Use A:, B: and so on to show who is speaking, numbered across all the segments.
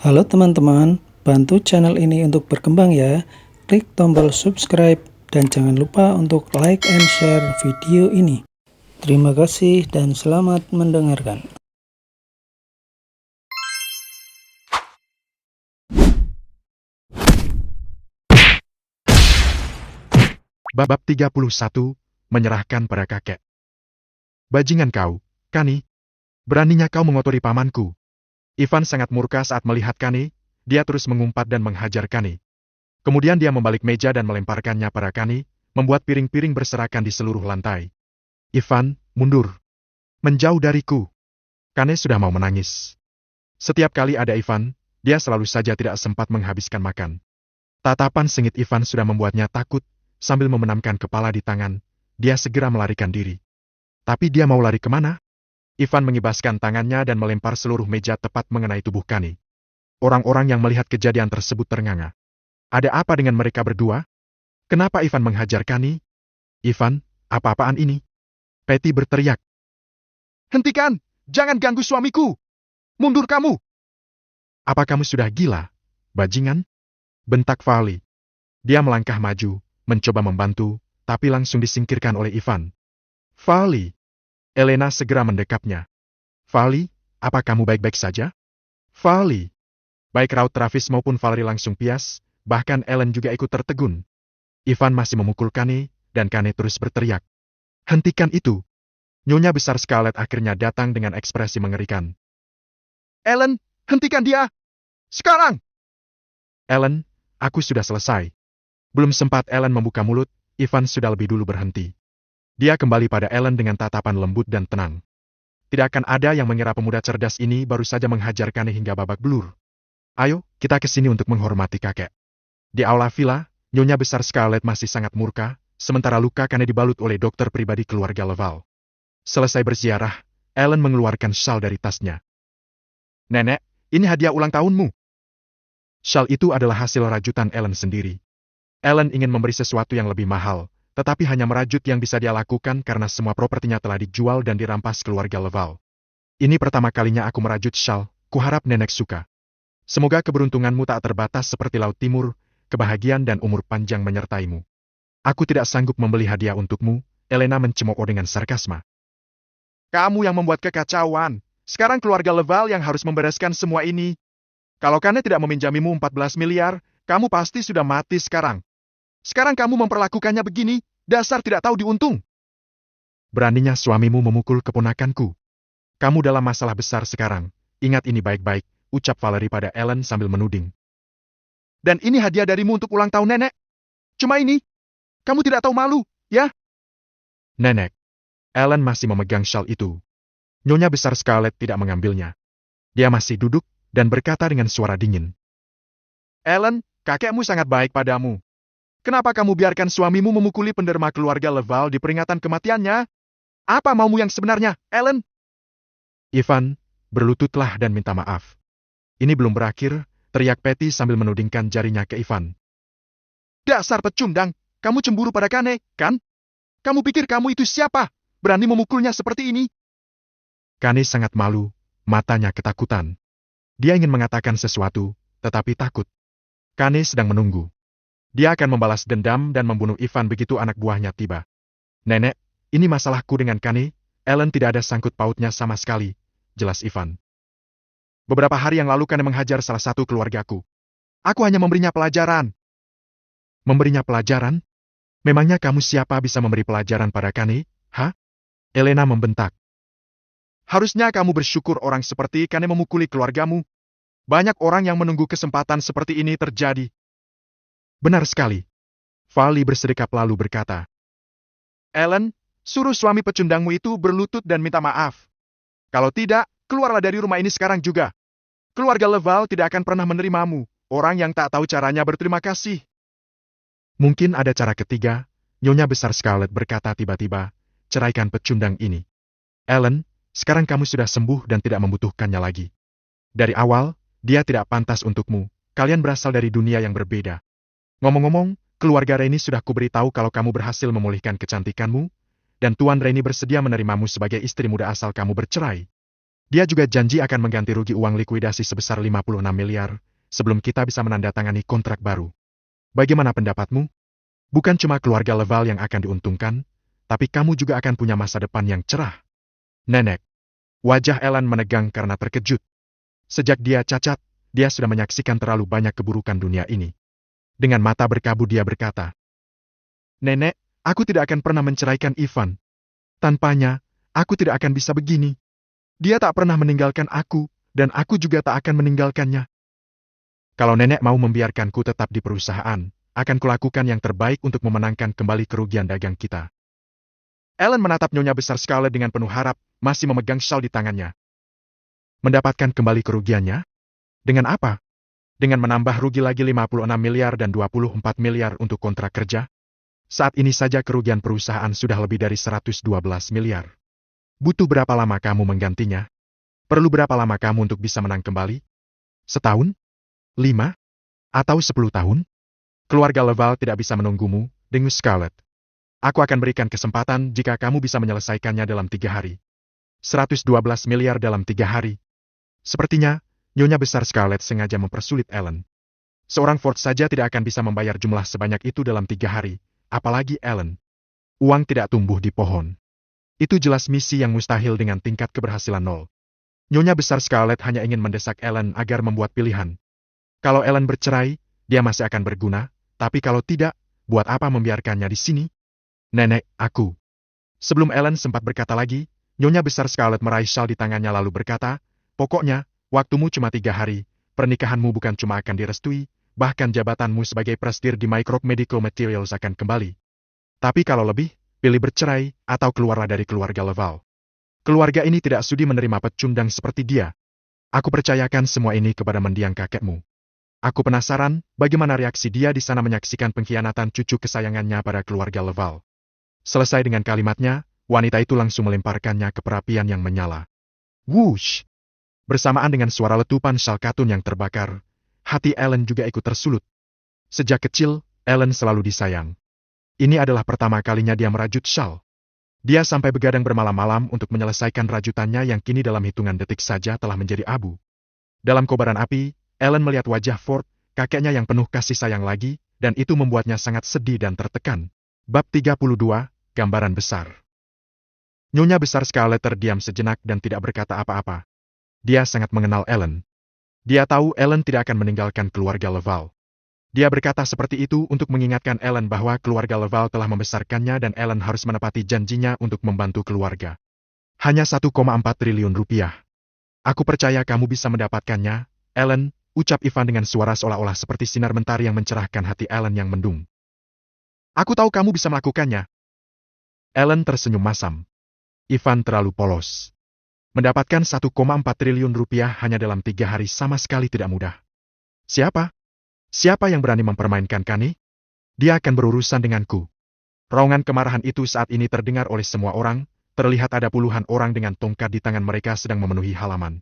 A: Halo teman-teman, bantu channel ini untuk berkembang ya. Klik tombol subscribe dan jangan lupa untuk like and share video ini. Terima kasih dan selamat mendengarkan.
B: Bab 31, menyerahkan pada kakek. Bajingan kau, Kani. Beraninya kau mengotori pamanku. Ivan sangat murka saat melihat Kani, dia terus mengumpat dan menghajar Kani. Kemudian dia membalik meja dan melemparkannya pada Kani, membuat piring-piring berserakan di seluruh lantai. Ivan, mundur. Menjauh dariku. Kani sudah mau menangis. Setiap kali ada Ivan, dia selalu saja tidak sempat menghabiskan makan. Tatapan sengit Ivan sudah membuatnya takut. Sambil membenamkan kepala di tangan, dia segera melarikan diri. Tapi dia mau lari kemana? Ivan mengibaskan tangannya dan melempar seluruh meja tepat mengenai tubuh Kani. Orang-orang yang melihat kejadian tersebut ternganga. Ada apa dengan mereka berdua? Kenapa Ivan menghajar Kani? Ivan, apa-apaan ini? Patty berteriak. Hentikan! Jangan ganggu suamiku! Mundur kamu! Apa kamu sudah gila, bajingan? Bentak Vali. Dia melangkah maju, mencoba membantu, tapi langsung disingkirkan oleh Ivan. Vali. Elena segera mendekapnya. Vali, apa kamu baik-baik saja? Vali. Baik raut Travis maupun Valerie langsung pias, bahkan Ellen juga ikut tertegun. Ivan masih memukul Kane, dan Kane terus berteriak. Hentikan itu. Nyonya besar Scarlett akhirnya datang dengan ekspresi mengerikan. Ellen, hentikan dia! Sekarang! Ellen, aku sudah selesai. Belum sempat Ellen membuka mulut, Ivan sudah lebih dulu berhenti. Dia kembali pada Ellen dengan tatapan lembut dan tenang. Tidak akan ada yang mengira pemuda cerdas ini baru saja menghajar Kane hingga babak belur. Ayo, kita ke sini untuk menghormati kakek. Di aula villa, Nyonya besar Scarlett masih sangat murka, sementara luka Kane dibalut oleh dokter pribadi keluarga Laval. Selesai berziarah, Ellen mengeluarkan shawl dari tasnya. Nenek, ini hadiah ulang tahunmu. Shawl itu adalah hasil rajutan Ellen sendiri. Ellen ingin memberi sesuatu yang lebih mahal, tetapi hanya merajut yang bisa dia lakukan karena semua propertinya telah dijual dan dirampas keluarga Laval. Ini pertama kalinya aku merajut shawl, kuharap nenek suka. Semoga keberuntunganmu tak terbatas seperti Laut Timur, kebahagiaan dan umur panjang menyertaimu. Aku tidak sanggup membeli hadiah untukmu, Elena mencemooh dengan sarkasma. Kamu yang membuat kekacauan, sekarang keluarga Laval yang harus membereskan semua ini. Kalau Kane tidak meminjamimu 14 miliar, kamu pasti sudah mati sekarang. Sekarang kamu memperlakukannya begini, dasar tidak tahu diuntung. Beraninya suamimu memukul keponakanku. Kamu dalam masalah besar sekarang, ingat ini baik-baik, ucap Valerie pada Ellen sambil menuding. Dan ini hadiah darimu untuk ulang tahun nenek. Cuma ini, kamu tidak tahu malu, ya? Nenek. Ellen masih memegang shawl itu. Nyonya besar Scarlett tidak mengambilnya. Dia masih duduk, dan berkata dengan suara dingin. Ellen, kakekmu sangat baik padamu. Kenapa kamu biarkan suamimu memukuli penderma keluarga Laval di peringatan kematiannya? Apa maumu yang sebenarnya, Ellen? Ivan, berlututlah dan minta maaf. Ini belum berakhir, teriak Patty sambil menudingkan jarinya ke Ivan. Dasar pecundang, kamu cemburu pada Kane, kan? Kamu pikir kamu itu siapa? Berani memukulnya seperti ini? Kane sangat malu, matanya ketakutan. Dia ingin mengatakan sesuatu, tetapi takut. Kane sedang menunggu. Dia akan membalas dendam dan membunuh Ivan begitu anak buahnya tiba. Nenek, ini masalahku dengan Kane, Ellen tidak ada sangkut pautnya sama sekali, jelas Ivan. Beberapa hari yang lalu Kane menghajar salah satu keluargaku. Aku hanya memberinya pelajaran. Memberinya pelajaran? Memangnya kamu siapa bisa memberi pelajaran pada Kane, ha? Elena membentak. Harusnya kamu bersyukur orang seperti Kane memukuli keluargamu. Banyak orang yang menunggu kesempatan seperti ini terjadi. Benar sekali. Vali bersedekap lalu berkata. Ellen, suruh suami pecundangmu itu berlutut dan minta maaf. Kalau tidak, keluarlah dari rumah ini sekarang juga. Keluarga Laval tidak akan pernah menerimamu, orang yang tak tahu caranya berterima kasih. Mungkin ada cara ketiga, Nyonya besar Scarlett berkata tiba-tiba, ceraikan pecundang ini. Ellen, sekarang kamu sudah sembuh dan tidak membutuhkannya lagi. Dari awal, dia tidak pantas untukmu, kalian berasal dari dunia yang berbeda. Ngomong-ngomong, keluarga Reni sudah kuberitahu kalau kamu berhasil memulihkan kecantikanmu, dan Tuan Reni bersedia menerimamu sebagai istri muda asal kamu bercerai. Dia juga janji akan mengganti rugi uang likuidasi sebesar 56 miliar, sebelum kita bisa menandatangani kontrak baru. Bagaimana pendapatmu? Bukan cuma keluarga Leval yang akan diuntungkan, tapi kamu juga akan punya masa depan yang cerah. Nenek. Wajah Ellen menegang karena terkejut. Sejak dia cacat, dia sudah menyaksikan terlalu banyak keburukan dunia ini. Dengan mata berkabut dia berkata, "Nenek, aku tidak akan pernah menceraikan Ivan. Tanpanya, aku tidak akan bisa begini. Dia tak pernah meninggalkan aku, dan aku juga tak akan meninggalkannya. Kalau nenek mau membiarkanku tetap di perusahaan, akan kulakukan yang terbaik untuk memenangkan kembali kerugian dagang kita." Ellen menatap Nyonya Besar Scarlett dengan penuh harap, masih memegang shawl di tangannya. Mendapatkan kembali kerugiannya? Dengan apa? Dengan menambah rugi lagi 56 miliar dan 24 miliar untuk kontrak kerja? Saat ini saja kerugian perusahaan sudah lebih dari 112 miliar. Butuh berapa lama kamu menggantinya? Perlu berapa lama kamu untuk bisa menang kembali? Setahun? 5? Atau 10 tahun? Keluarga Leval tidak bisa menunggumu, dengus Scarlett. Aku akan berikan kesempatan jika kamu bisa menyelesaikannya dalam 3 hari. 112 miliar dalam 3 hari. Sepertinya, Nyonya Besar Scarlett sengaja mempersulit Ellen. Seorang Ford saja tidak akan bisa membayar jumlah sebanyak itu dalam 3 hari, apalagi Ellen. Uang tidak tumbuh di pohon. Itu jelas misi yang mustahil dengan tingkat keberhasilan 0. Nyonya Besar Scarlett hanya ingin mendesak Ellen agar membuat pilihan. Kalau Ellen bercerai, dia masih akan berguna, tapi kalau tidak, buat apa membiarkannya di sini? Nenek, aku. Sebelum Ellen sempat berkata lagi, Nyonya Besar Scarlett meraih shawl di tangannya lalu berkata, "Pokoknya, waktumu cuma 3 hari, pernikahanmu bukan cuma akan direstui, bahkan jabatanmu sebagai presidir di Microbe Medical Materials akan kembali. Tapi kalau lebih, pilih bercerai, atau keluarlah dari keluarga Leval. Keluarga ini tidak sudi menerima pecundang seperti dia. Aku percayakan semua ini kepada mendiang kakekmu. Aku penasaran, bagaimana reaksi dia di sana menyaksikan pengkhianatan cucu kesayangannya pada keluarga Leval." Selesai dengan kalimatnya, wanita itu langsung melemparkannya ke perapian yang menyala. Whoosh! Bersamaan dengan suara letupan syal katun yang terbakar, hati Ellen juga ikut tersulut. Sejak kecil, Ellen selalu disayang. Ini adalah pertama kalinya dia merajut syal. Dia sampai begadang bermalam-malam untuk menyelesaikan rajutannya yang kini dalam hitungan detik saja telah menjadi abu. Dalam kobaran api, Ellen melihat wajah Ford, kakeknya yang penuh kasih sayang lagi, dan itu membuatnya sangat sedih dan tertekan. Bab 32, Gambaran Besar. Nyonya Besar Scarlett terdiam sejenak dan tidak berkata apa-apa. Dia sangat mengenal Ellen. Dia tahu Ellen tidak akan meninggalkan keluarga Leval. Dia berkata seperti itu untuk mengingatkan Ellen bahwa keluarga Leval telah membesarkannya dan Ellen harus menepati janjinya untuk membantu keluarga. Hanya 1,4 triliun rupiah. Aku percaya kamu bisa mendapatkannya, Ellen, ucap Ivan dengan suara seolah-olah seperti sinar mentari yang mencerahkan hati Ellen yang mendung. Aku tahu kamu bisa melakukannya. Ellen tersenyum masam. Ivan terlalu polos. Mendapatkan 1,4 triliun rupiah hanya dalam 3 hari sama sekali tidak mudah. Siapa? Siapa yang berani mempermainkan Kani? Dia akan berurusan denganku. Raungan kemarahan itu saat ini terdengar oleh semua orang, terlihat ada puluhan orang dengan tongkat di tangan mereka sedang memenuhi halaman.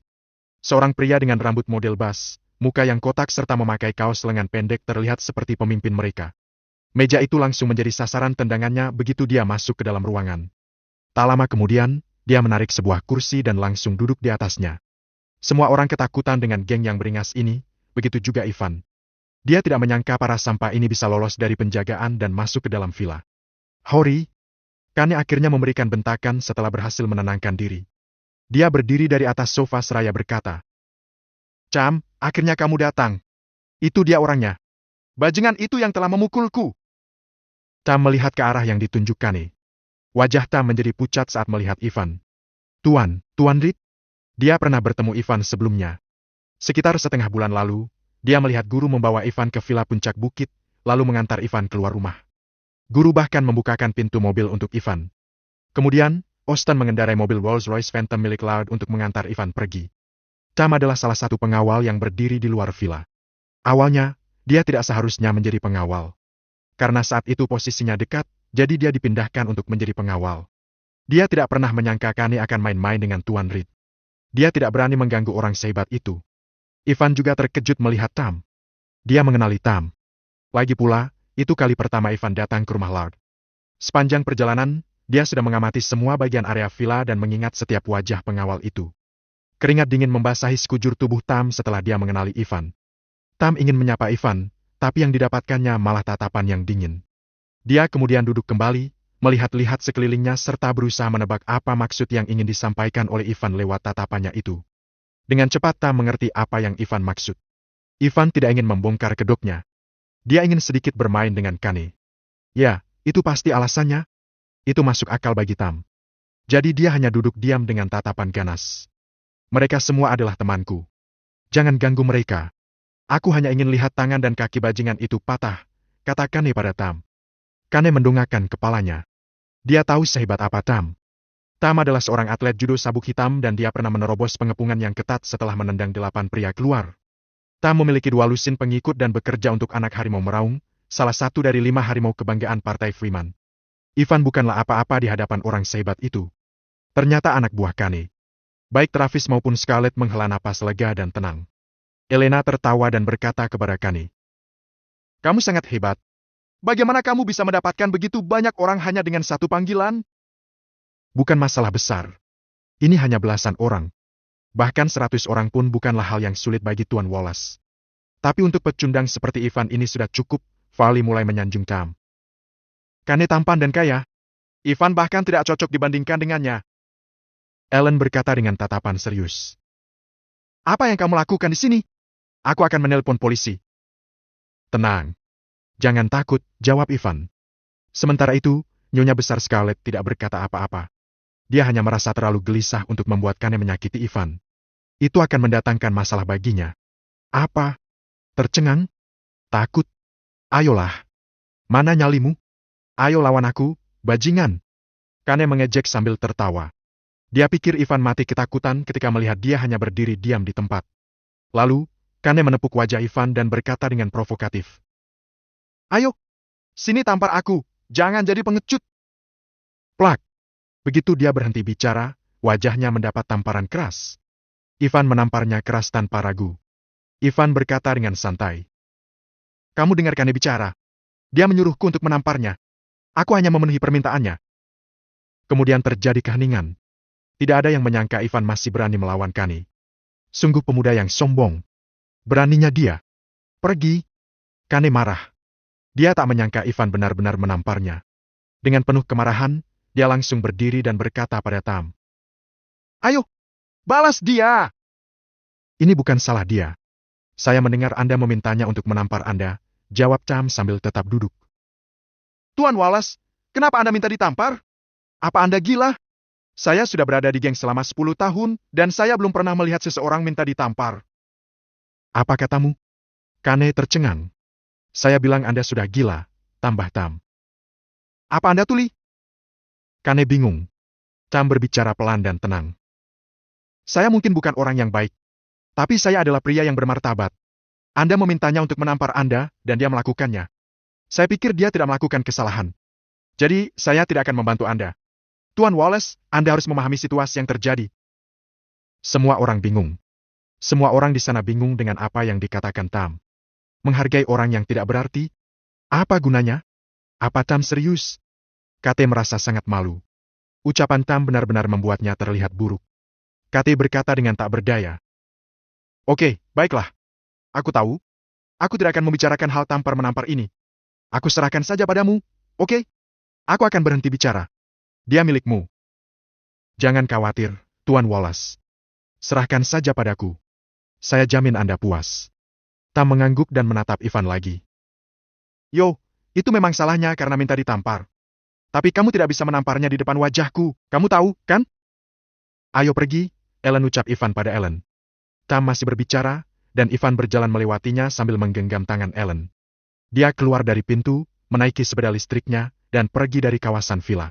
B: Seorang pria dengan rambut model bas, muka yang kotak serta memakai kaos lengan pendek terlihat seperti pemimpin mereka. Meja itu langsung menjadi sasaran tendangannya begitu dia masuk ke dalam ruangan. Tak lama kemudian, dia menarik sebuah kursi dan langsung duduk di atasnya. Semua orang ketakutan dengan geng yang beringas ini, begitu juga Ivan. Dia tidak menyangka para sampah ini bisa lolos dari penjagaan dan masuk ke dalam villa. Hori! Kani akhirnya memberikan bentakan setelah berhasil menenangkan diri. Dia berdiri dari atas sofa seraya berkata, "Cam, akhirnya kamu datang. Itu dia orangnya. Bajingan itu yang telah memukulku." Tam melihat ke arah yang ditunjuk Kani. Wajah Tam menjadi pucat saat melihat Ivan. Tuan Reed? Dia pernah bertemu Ivan sebelumnya. Sekitar setengah bulan lalu, dia melihat guru membawa Ivan ke villa puncak bukit, lalu mengantar Ivan keluar rumah. Guru bahkan membukakan pintu mobil untuk Ivan. Kemudian, Austin mengendarai mobil Rolls-Royce Phantom milik Loud untuk mengantar Ivan pergi. Tam adalah salah satu pengawal yang berdiri di luar villa. Awalnya, dia tidak seharusnya menjadi pengawal. Karena saat itu posisinya dekat, jadi dia dipindahkan untuk menjadi pengawal. Dia tidak pernah menyangka Kani akan main-main dengan Tuan Reed. Dia tidak berani mengganggu orang sehebat itu. Ivan juga terkejut melihat Tam. Dia mengenali Tam. Lagi pula, itu kali pertama Ivan datang ke rumah Lard. Sepanjang perjalanan, dia sudah mengamati semua bagian area villa dan mengingat setiap wajah pengawal itu. Keringat dingin membasahi sekujur tubuh Tam setelah dia mengenali Ivan. Tam ingin menyapa Ivan, tapi yang didapatkannya malah tatapan yang dingin. Dia kemudian duduk kembali, melihat-lihat sekelilingnya serta berusaha menebak apa maksud yang ingin disampaikan oleh Ivan lewat tatapannya itu. Dengan cepat Tam mengerti apa yang Ivan maksud. Ivan tidak ingin membongkar kedoknya. Dia ingin sedikit bermain dengan Kane. Ya, itu pasti alasannya. Itu masuk akal bagi Tam. Jadi dia hanya duduk diam dengan tatapan ganas. Mereka semua adalah temanku. Jangan ganggu mereka. Aku hanya ingin lihat tangan dan kaki bajingan itu patah, kata Kane pada Tam. Kane mendongakkan kepalanya. Dia tahu sehebat apa Tam. Tam adalah seorang atlet judo sabuk hitam dan dia pernah menerobos pengepungan yang ketat setelah menendang 8 pria keluar. Tam memiliki 2 lusin pengikut dan bekerja untuk anak harimau meraung, salah satu dari 5 harimau kebanggaan Partai Freeman. Ivan bukanlah apa-apa di hadapan orang sehebat itu. Ternyata anak buah Kane. Baik Travis maupun Scarlett menghela napas lega dan tenang. Elena tertawa dan berkata kepada Kane, "Kamu sangat hebat. Bagaimana kamu bisa mendapatkan begitu banyak orang hanya dengan satu panggilan?" Bukan masalah besar. Ini hanya belasan orang. Bahkan 100 orang pun bukanlah hal yang sulit bagi Tuan Wallace. Tapi untuk pecundang seperti Ivan ini sudah cukup, Vali mulai menyanjung Tam. Kane tampan dan kaya. Ivan bahkan tidak cocok dibandingkan dengannya. Ellen berkata dengan tatapan serius. Apa yang kamu lakukan di sini? Aku akan menelpon polisi. Tenang. Jangan takut, jawab Ivan. Sementara itu, Nyonya Besar Scarlett tidak berkata apa-apa. Dia hanya merasa terlalu gelisah untuk membuat Kane menyakiti Ivan. Itu akan mendatangkan masalah baginya. Apa? Tercengang? Takut? Ayolah. Mana nyalimu? Ayo lawan aku, bajingan. Kane mengejek sambil tertawa. Dia pikir Ivan mati ketakutan ketika melihat dia hanya berdiri diam di tempat. Lalu, Kane menepuk wajah Ivan dan berkata dengan provokatif. Ayo, sini tampar aku, jangan jadi pengecut. Plak. Begitu dia berhenti bicara, wajahnya mendapat tamparan keras. Ivan menamparnya keras tanpa ragu. Ivan berkata dengan santai. Kamu dengar Kane bicara. Dia menyuruhku untuk menamparnya. Aku hanya memenuhi permintaannya. Kemudian terjadi keheningan. Tidak ada yang menyangka Ivan masih berani melawan Kane. Sungguh pemuda yang sombong. Beraninya dia. Pergi. Kane marah. Dia tak menyangka Ivan benar-benar menamparnya. Dengan penuh kemarahan, dia langsung berdiri dan berkata pada Tam. Ayo, balas dia! Ini bukan salah dia. Saya mendengar Anda memintanya untuk menampar Anda, jawab Tam sambil tetap duduk. Tuan Wallace, kenapa Anda minta ditampar? Apa Anda gila? Saya sudah berada di geng selama 10 tahun, dan saya belum pernah melihat seseorang minta ditampar. Apa katamu? Kane tercengang. Saya bilang Anda sudah gila, tambah Tam. Apa Anda tuli? Kane bingung. Tam berbicara pelan dan tenang. Saya mungkin bukan orang yang baik, tapi saya adalah pria yang bermartabat. Anda memintanya untuk menampar Anda, dan dia melakukannya. Saya pikir dia tidak melakukan kesalahan. Jadi, saya tidak akan membantu Anda. Tuan Wallace, Anda harus memahami situasi yang terjadi. Semua orang bingung. Semua orang di sana bingung dengan apa yang dikatakan Tam. Menghargai orang yang tidak berarti? Apa gunanya? Apa Tam serius? Kate merasa sangat malu. Ucapan Tam benar-benar membuatnya terlihat buruk. Kate berkata dengan tak berdaya. Oke, baiklah. Aku tahu. Aku tidak akan membicarakan hal tampar-menampar ini. Aku serahkan saja padamu, oke? Aku akan berhenti bicara. Dia milikmu. Jangan khawatir, Tuan Wallace. Serahkan saja padaku. Saya jamin Anda puas. Tam mengangguk dan menatap Ivan lagi. Yo, itu memang salahnya karena minta ditampar. Tapi kamu tidak bisa menamparnya di depan wajahku, kamu tahu, kan? Ayo pergi, Ellen ucap Ivan pada Ellen. Tam masih berbicara, dan Ivan berjalan melewatinya sambil menggenggam tangan Ellen. Dia keluar dari pintu, menaiki sepeda listriknya, dan pergi dari kawasan villa.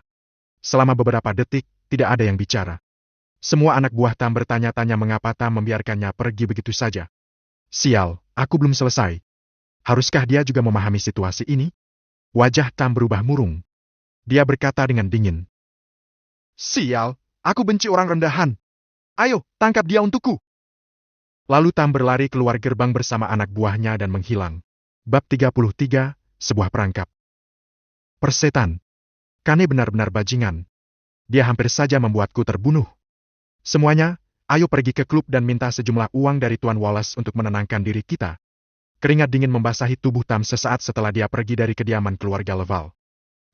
B: Selama beberapa detik, tidak ada yang bicara. Semua anak buah Tam bertanya-tanya mengapa Tam membiarkannya pergi begitu saja. Sial, aku belum selesai. Haruskah dia juga memahami situasi ini? Wajah Tam berubah murung. Dia berkata dengan dingin. Sial, aku benci orang rendahan. Ayo, tangkap dia untukku. Lalu Tam berlari keluar gerbang bersama anak buahnya dan menghilang. Bab 33, sebuah perangkap. Persetan. Kane benar-benar bajingan. Dia hampir saja membuatku terbunuh. Semuanya, Ayo pergi ke klub dan minta sejumlah uang dari Tuan Wallace untuk menenangkan diri kita. Keringat dingin membasahi tubuh Tam sesaat setelah dia pergi dari kediaman keluarga Leval.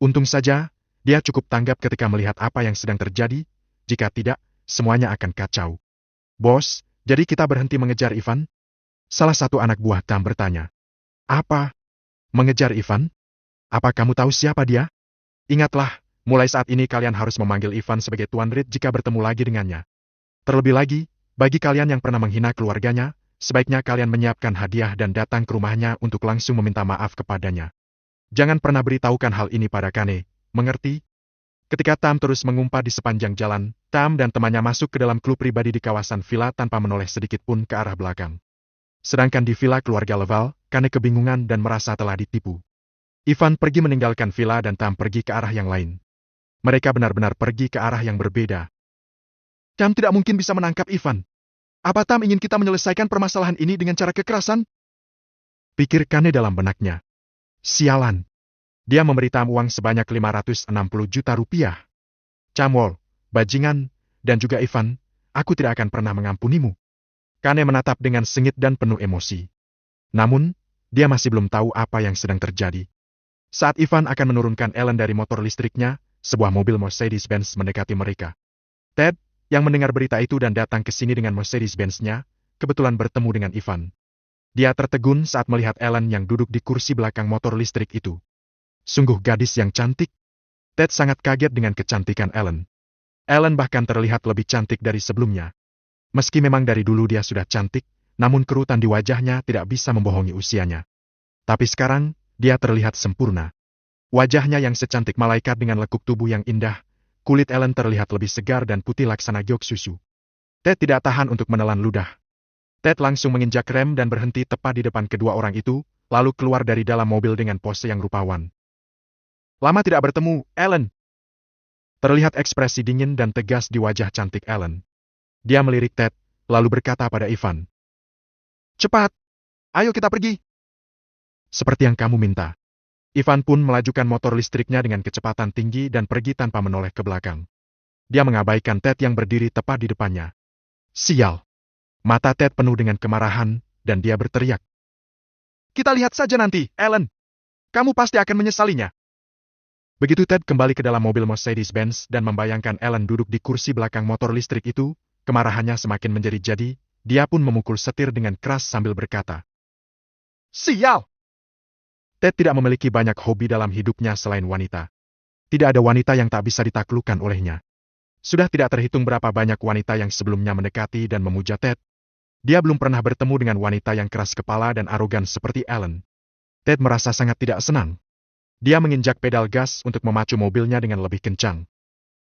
B: Untung saja, dia cukup tanggap ketika melihat apa yang sedang terjadi, jika tidak, semuanya akan kacau. Bos, jadi kita berhenti mengejar Ivan? Salah satu anak buah Tam bertanya. Apa? Mengejar Ivan? Apa kamu tahu siapa dia? Ingatlah, mulai saat ini kalian harus memanggil Ivan sebagai Tuan Reed jika bertemu lagi dengannya. Terlebih lagi, bagi kalian yang pernah menghina keluarganya, sebaiknya kalian menyiapkan hadiah dan datang ke rumahnya untuk langsung meminta maaf kepadanya. Jangan pernah beritahukan hal ini pada Kane, mengerti? Ketika Tam terus mengumpat di sepanjang jalan, Tam dan temannya masuk ke dalam klub pribadi di kawasan villa tanpa menoleh sedikit pun ke arah belakang. Sedangkan di villa keluarga Leval, Kane kebingungan dan merasa telah ditipu. Ivan pergi meninggalkan villa dan Tam pergi ke arah yang lain. Mereka benar-benar pergi ke arah yang berbeda. Tam tidak mungkin bisa menangkap Ivan. Apa Tam ingin kita menyelesaikan permasalahan ini dengan cara kekerasan? Pikir Kane dalam benaknya. Sialan. Dia memberi Tam uang sebanyak 560 juta rupiah. Camwol, bajingan, dan juga Ivan, aku tidak akan pernah mengampunimu. Kane menatap dengan sengit dan penuh emosi. Namun, dia masih belum tahu apa yang sedang terjadi. Saat Ivan akan menurunkan Ellen dari motor listriknya, sebuah mobil Mercedes-Benz mendekati mereka. Ted, yang mendengar berita itu dan datang ke sini dengan Mercedes-Benz-nya, kebetulan bertemu dengan Ivan. Dia tertegun saat melihat Ellen yang duduk di kursi belakang motor listrik itu. Sungguh gadis yang cantik. Ted sangat kaget dengan kecantikan Ellen. Ellen bahkan terlihat lebih cantik dari sebelumnya. Meski memang dari dulu dia sudah cantik, namun kerutan di wajahnya tidak bisa membohongi usianya. Tapi sekarang, dia terlihat sempurna. Wajahnya yang secantik malaikat dengan lekuk tubuh yang indah, kulit Ellen terlihat lebih segar dan putih laksana giok susu. Ted tidak tahan untuk menelan ludah. Ted langsung menginjak rem dan berhenti tepat di depan kedua orang itu, lalu keluar dari dalam mobil dengan pose yang rupawan. Lama tidak bertemu, Ellen. Terlihat ekspresi dingin dan tegas di wajah cantik Ellen. Dia melirik Ted, lalu berkata pada Ivan. Cepat, ayo kita pergi. Seperti yang kamu minta. Ivan pun melajukan motor listriknya dengan kecepatan tinggi dan pergi tanpa menoleh ke belakang. Dia mengabaikan Ted yang berdiri tepat di depannya. Sial. Mata Ted penuh dengan kemarahan, dan dia berteriak. Kita lihat saja nanti, Ellen. Kamu pasti akan menyesalinya. Begitu Ted kembali ke dalam mobil Mercedes-Benz dan membayangkan Ellen duduk di kursi belakang motor listrik itu, kemarahannya semakin menjerit-jadi, dia pun memukul setir dengan keras sambil berkata. Sial! Ted tidak memiliki banyak hobi dalam hidupnya selain wanita. Tidak ada wanita yang tak bisa ditaklukkan olehnya. Sudah tidak terhitung berapa banyak wanita yang sebelumnya mendekati dan memuja Ted. Dia belum pernah bertemu dengan wanita yang keras kepala dan arogan seperti Ellen. Ted merasa sangat tidak senang. Dia menginjak pedal gas untuk memacu mobilnya dengan lebih kencang.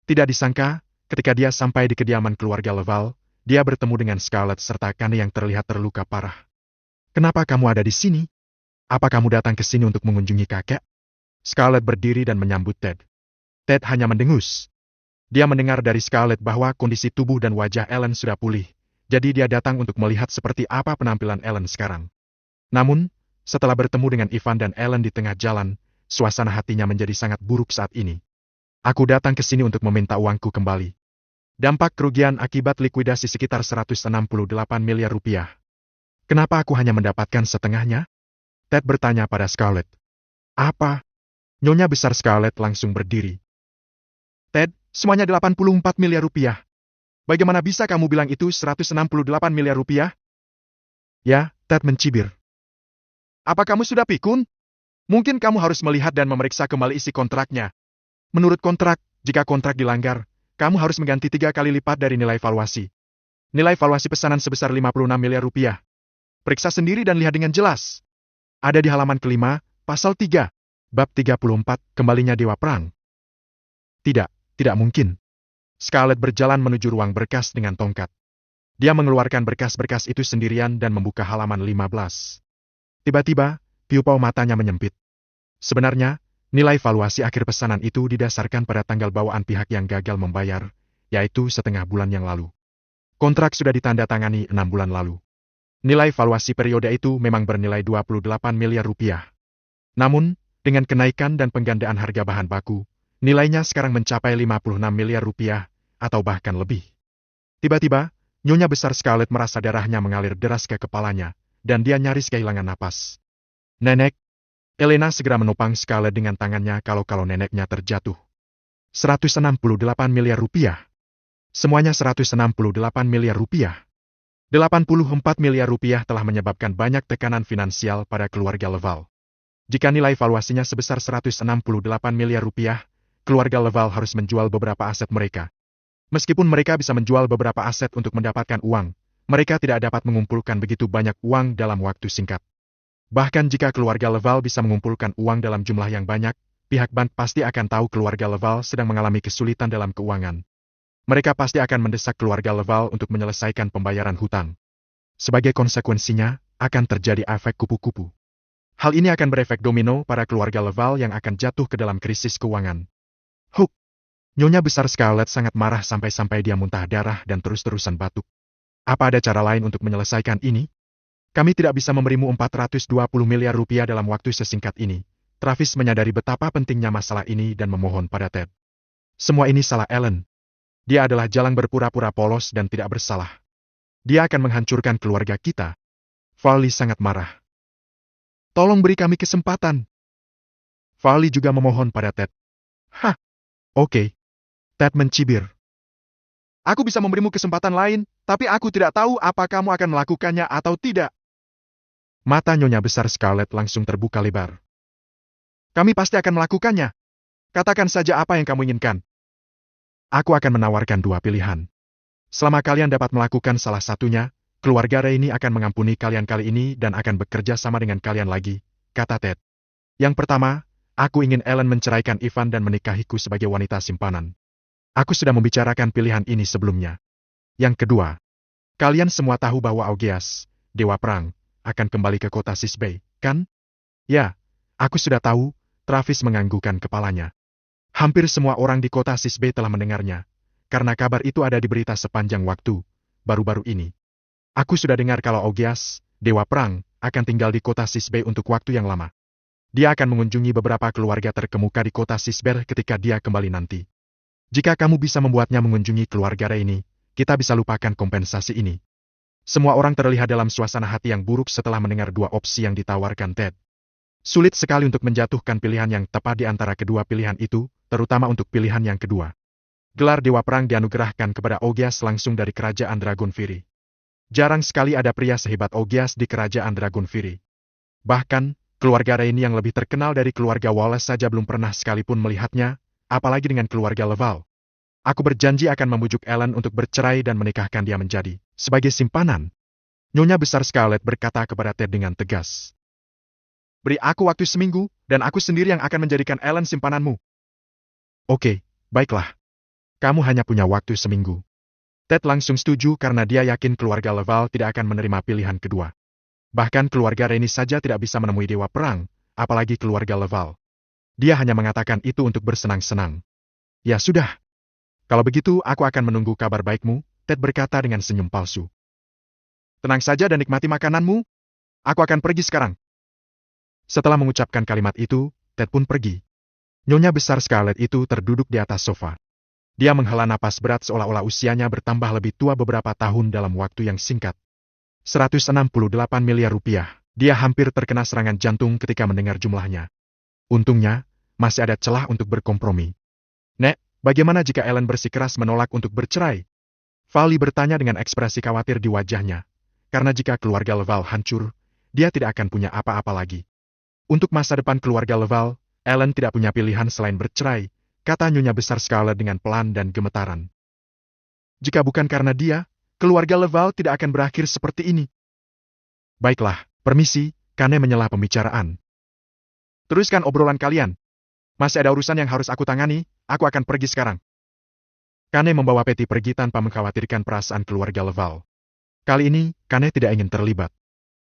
B: Tidak disangka, ketika dia sampai di kediaman keluarga Leval, dia bertemu dengan Scarlett serta Kane yang terlihat terluka parah. Kenapa kamu ada di sini? Apa kamu datang ke sini untuk mengunjungi kakek? Scarlett berdiri dan menyambut Ted. Ted hanya mendengus. Dia mendengar dari Scarlett bahwa kondisi tubuh dan wajah Ellen sudah pulih, jadi dia datang untuk melihat seperti apa penampilan Ellen sekarang. Namun, setelah bertemu dengan Ivan dan Ellen di tengah jalan, suasana hatinya menjadi sangat buruk saat ini. Aku datang ke sini untuk meminta uangku kembali. Dampak kerugian akibat likuidasi sekitar 168 miliar rupiah. Kenapa aku hanya mendapatkan setengahnya? Ted bertanya pada Scarlett. Apa? Nyonya besar Scarlett langsung berdiri. Ted, semuanya 84 miliar rupiah. Bagaimana bisa kamu bilang itu 168 miliar rupiah? Ya, Ted mencibir. Apa kamu sudah pikun? Mungkin kamu harus melihat dan memeriksa kembali isi kontraknya. Menurut kontrak, jika kontrak dilanggar, kamu harus mengganti 3 kali lipat dari nilai valuasi. Nilai valuasi pesanan sebesar 56 miliar rupiah. Periksa sendiri dan lihat dengan jelas. Ada di halaman kelima, pasal 3, bab 34, kembalinya Dewa Perang. Tidak mungkin. Scarlett berjalan menuju ruang berkas dengan tongkat. Dia mengeluarkan berkas-berkas itu sendirian dan membuka halaman 15. Tiba-tiba, piupau matanya menyempit. Sebenarnya, nilai valuasi akhir pesanan itu didasarkan pada tanggal bawaan pihak yang gagal membayar, yaitu setengah bulan yang lalu. Kontrak sudah ditandatangani 6 bulan lalu. Nilai valuasi periode itu memang bernilai 28 miliar rupiah. Namun, dengan kenaikan dan penggandaan harga bahan baku, nilainya sekarang mencapai 56 miliar rupiah, atau bahkan lebih. Tiba-tiba, Nyonya besar Scarlett merasa darahnya mengalir deras ke kepalanya, dan dia nyaris kehilangan napas. Nenek! Elena segera menopang Scarlett dengan tangannya kalau neneknya terjatuh. 168 miliar rupiah. Semuanya 168 miliar rupiah. 84 miliar rupiah telah menyebabkan banyak tekanan finansial pada keluarga Leval. Jika nilai valuasinya sebesar 168 miliar rupiah, keluarga Leval harus menjual beberapa aset mereka. Meskipun mereka bisa menjual beberapa aset untuk mendapatkan uang, mereka tidak dapat mengumpulkan begitu banyak uang dalam waktu singkat. Bahkan jika keluarga Leval bisa mengumpulkan uang dalam jumlah yang banyak, pihak bank pasti akan tahu keluarga Leval sedang mengalami kesulitan dalam keuangan. Mereka pasti akan mendesak keluarga Leval untuk menyelesaikan pembayaran hutang. Sebagai konsekuensinya, akan terjadi efek kupu-kupu. Hal ini akan berefek domino pada keluarga Leval yang akan jatuh ke dalam krisis keuangan. Huk! Nyonya besar Scarlett sangat marah sampai-sampai dia muntah darah dan terus-terusan batuk. Apa ada cara lain untuk menyelesaikan ini? Kami tidak bisa memberimu 420 miliar rupiah dalam waktu sesingkat ini. Travis menyadari betapa pentingnya masalah ini dan memohon pada Ted. Semua ini salah Ellen. Dia adalah jalang berpura-pura polos dan tidak bersalah. Dia akan menghancurkan keluarga kita. Farley sangat marah. Tolong beri kami kesempatan. Farley juga memohon pada Ted. Hah? Oke. Ted mencibir. Aku bisa memberimu kesempatan lain, tapi aku tidak tahu apa kamu akan melakukannya atau tidak. Mata Nyonya besar Scarlett langsung terbuka lebar. Kami pasti akan melakukannya. Katakan saja apa yang kamu inginkan. Aku akan menawarkan dua pilihan. Selama kalian dapat melakukan salah satunya, keluarga Rainey akan mengampuni kalian kali ini dan akan bekerja sama dengan kalian lagi, kata Ted. Yang pertama, aku ingin Ellen menceraikan Ivan dan menikahiku sebagai wanita simpanan. Aku sudah membicarakan pilihan ini sebelumnya. Yang kedua, kalian semua tahu bahwa Augeas, Dewa Perang, akan kembali ke kota Sisbey, kan? Ya, aku sudah tahu, Travis menganggukkan kepalanya. Hampir semua orang di kota Sisbey telah mendengarnya, karena kabar itu ada di berita sepanjang waktu, baru-baru ini. Aku sudah dengar kalau Augeas, Dewa Perang, akan tinggal di kota Sisbey untuk waktu yang lama. Dia akan mengunjungi beberapa keluarga terkemuka di kota Sisbey ketika dia kembali nanti. Jika kamu bisa membuatnya mengunjungi keluarga Rainey, kita bisa lupakan kompensasi ini. Semua orang terlihat dalam suasana hati yang buruk setelah mendengar dua opsi yang ditawarkan Ted. Sulit sekali untuk menjatuhkan pilihan yang tepat di antara kedua pilihan itu, terutama untuk pilihan yang kedua. Gelar Dewa Perang dianugerahkan kepada Augeas langsung dari kerajaan Dragonfire. Jarang sekali ada pria sehebat Augeas di kerajaan Dragonfire. Bahkan, keluarga Rainey yang lebih terkenal dari keluarga Wallace saja belum pernah sekalipun melihatnya, apalagi dengan keluarga Leval. Aku berjanji akan membujuk Ellen untuk bercerai dan menikahkan dia menjadi sebagai simpanan. Nyonya besar Scarlett berkata kepada Ted dengan tegas. Beri aku waktu seminggu, dan aku sendiri yang akan menjadikan Ellen simpananmu. Oke, baiklah. Kamu hanya punya waktu seminggu. Ted langsung setuju karena dia yakin keluarga Leval tidak akan menerima pilihan kedua. Bahkan keluarga Rainey saja tidak bisa menemui Dewa Perang, apalagi keluarga Leval. Dia hanya mengatakan itu untuk bersenang-senang. Ya sudah. Kalau begitu, aku akan menunggu kabar baikmu, Ted berkata dengan senyum palsu. Tenang saja dan nikmati makananmu. Aku akan pergi sekarang. Setelah mengucapkan kalimat itu, Ted pun pergi. Nyonya besar Scarlett itu terduduk di atas sofa. Dia menghela napas berat seolah-olah usianya bertambah lebih tua beberapa tahun dalam waktu yang singkat. 168 miliar rupiah. Dia hampir terkena serangan jantung ketika mendengar jumlahnya. Untungnya, masih ada celah untuk berkompromi. Nek, bagaimana jika Ellen bersikeras menolak untuk bercerai? Farley bertanya dengan ekspresi khawatir di wajahnya. Karena jika keluarga Leval hancur, dia tidak akan punya apa-apa lagi. Untuk masa depan keluarga Leval, Ellen tidak punya pilihan selain bercerai, kata Nyonya besar Scarlett dengan pelan dan gemetaran. Jika bukan karena dia, keluarga Leval tidak akan berakhir seperti ini. Baiklah, permisi, Kane menyela pembicaraan. Teruskan obrolan kalian. Masih ada urusan yang harus aku tangani, aku akan pergi sekarang. Kane membawa Patty pergi tanpa mengkhawatirkan perasaan keluarga Leval. Kali ini, Kane tidak ingin terlibat.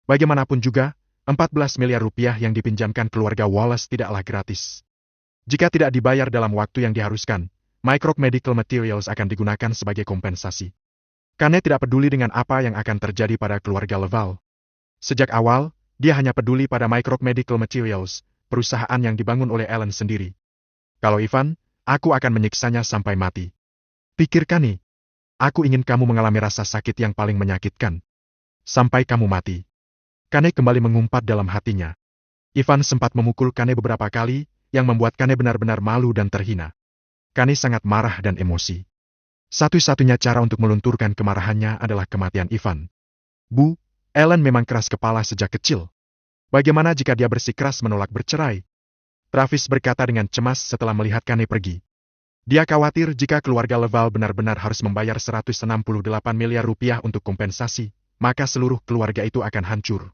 B: Bagaimanapun juga, 14 miliar rupiah yang dipinjamkan keluarga Wallace tidaklah gratis. Jika tidak dibayar dalam waktu yang diharuskan, Microc Medical Materials akan digunakan sebagai kompensasi. Kane tidak peduli dengan apa yang akan terjadi pada keluarga Leval. Sejak awal, dia hanya peduli pada Microc Medical Materials, perusahaan yang dibangun oleh Ellen sendiri. Kalau Ivan, aku akan menyiksanya sampai mati. Pikir Kane. Aku ingin kamu mengalami rasa sakit yang paling menyakitkan. Sampai kamu mati. Kane kembali mengumpat dalam hatinya. Ivan sempat memukul Kane beberapa kali, yang membuat Kane benar-benar malu dan terhina. Kane sangat marah dan emosi. Satu-satunya cara untuk melunturkan kemarahannya adalah kematian Ivan. Bu, Ellen memang keras kepala sejak kecil. Bagaimana jika dia bersikeras menolak bercerai? Travis berkata dengan cemas setelah melihat Kane pergi. Dia khawatir jika keluarga Leval benar-benar harus membayar 168 miliar rupiah untuk kompensasi, maka seluruh keluarga itu akan hancur.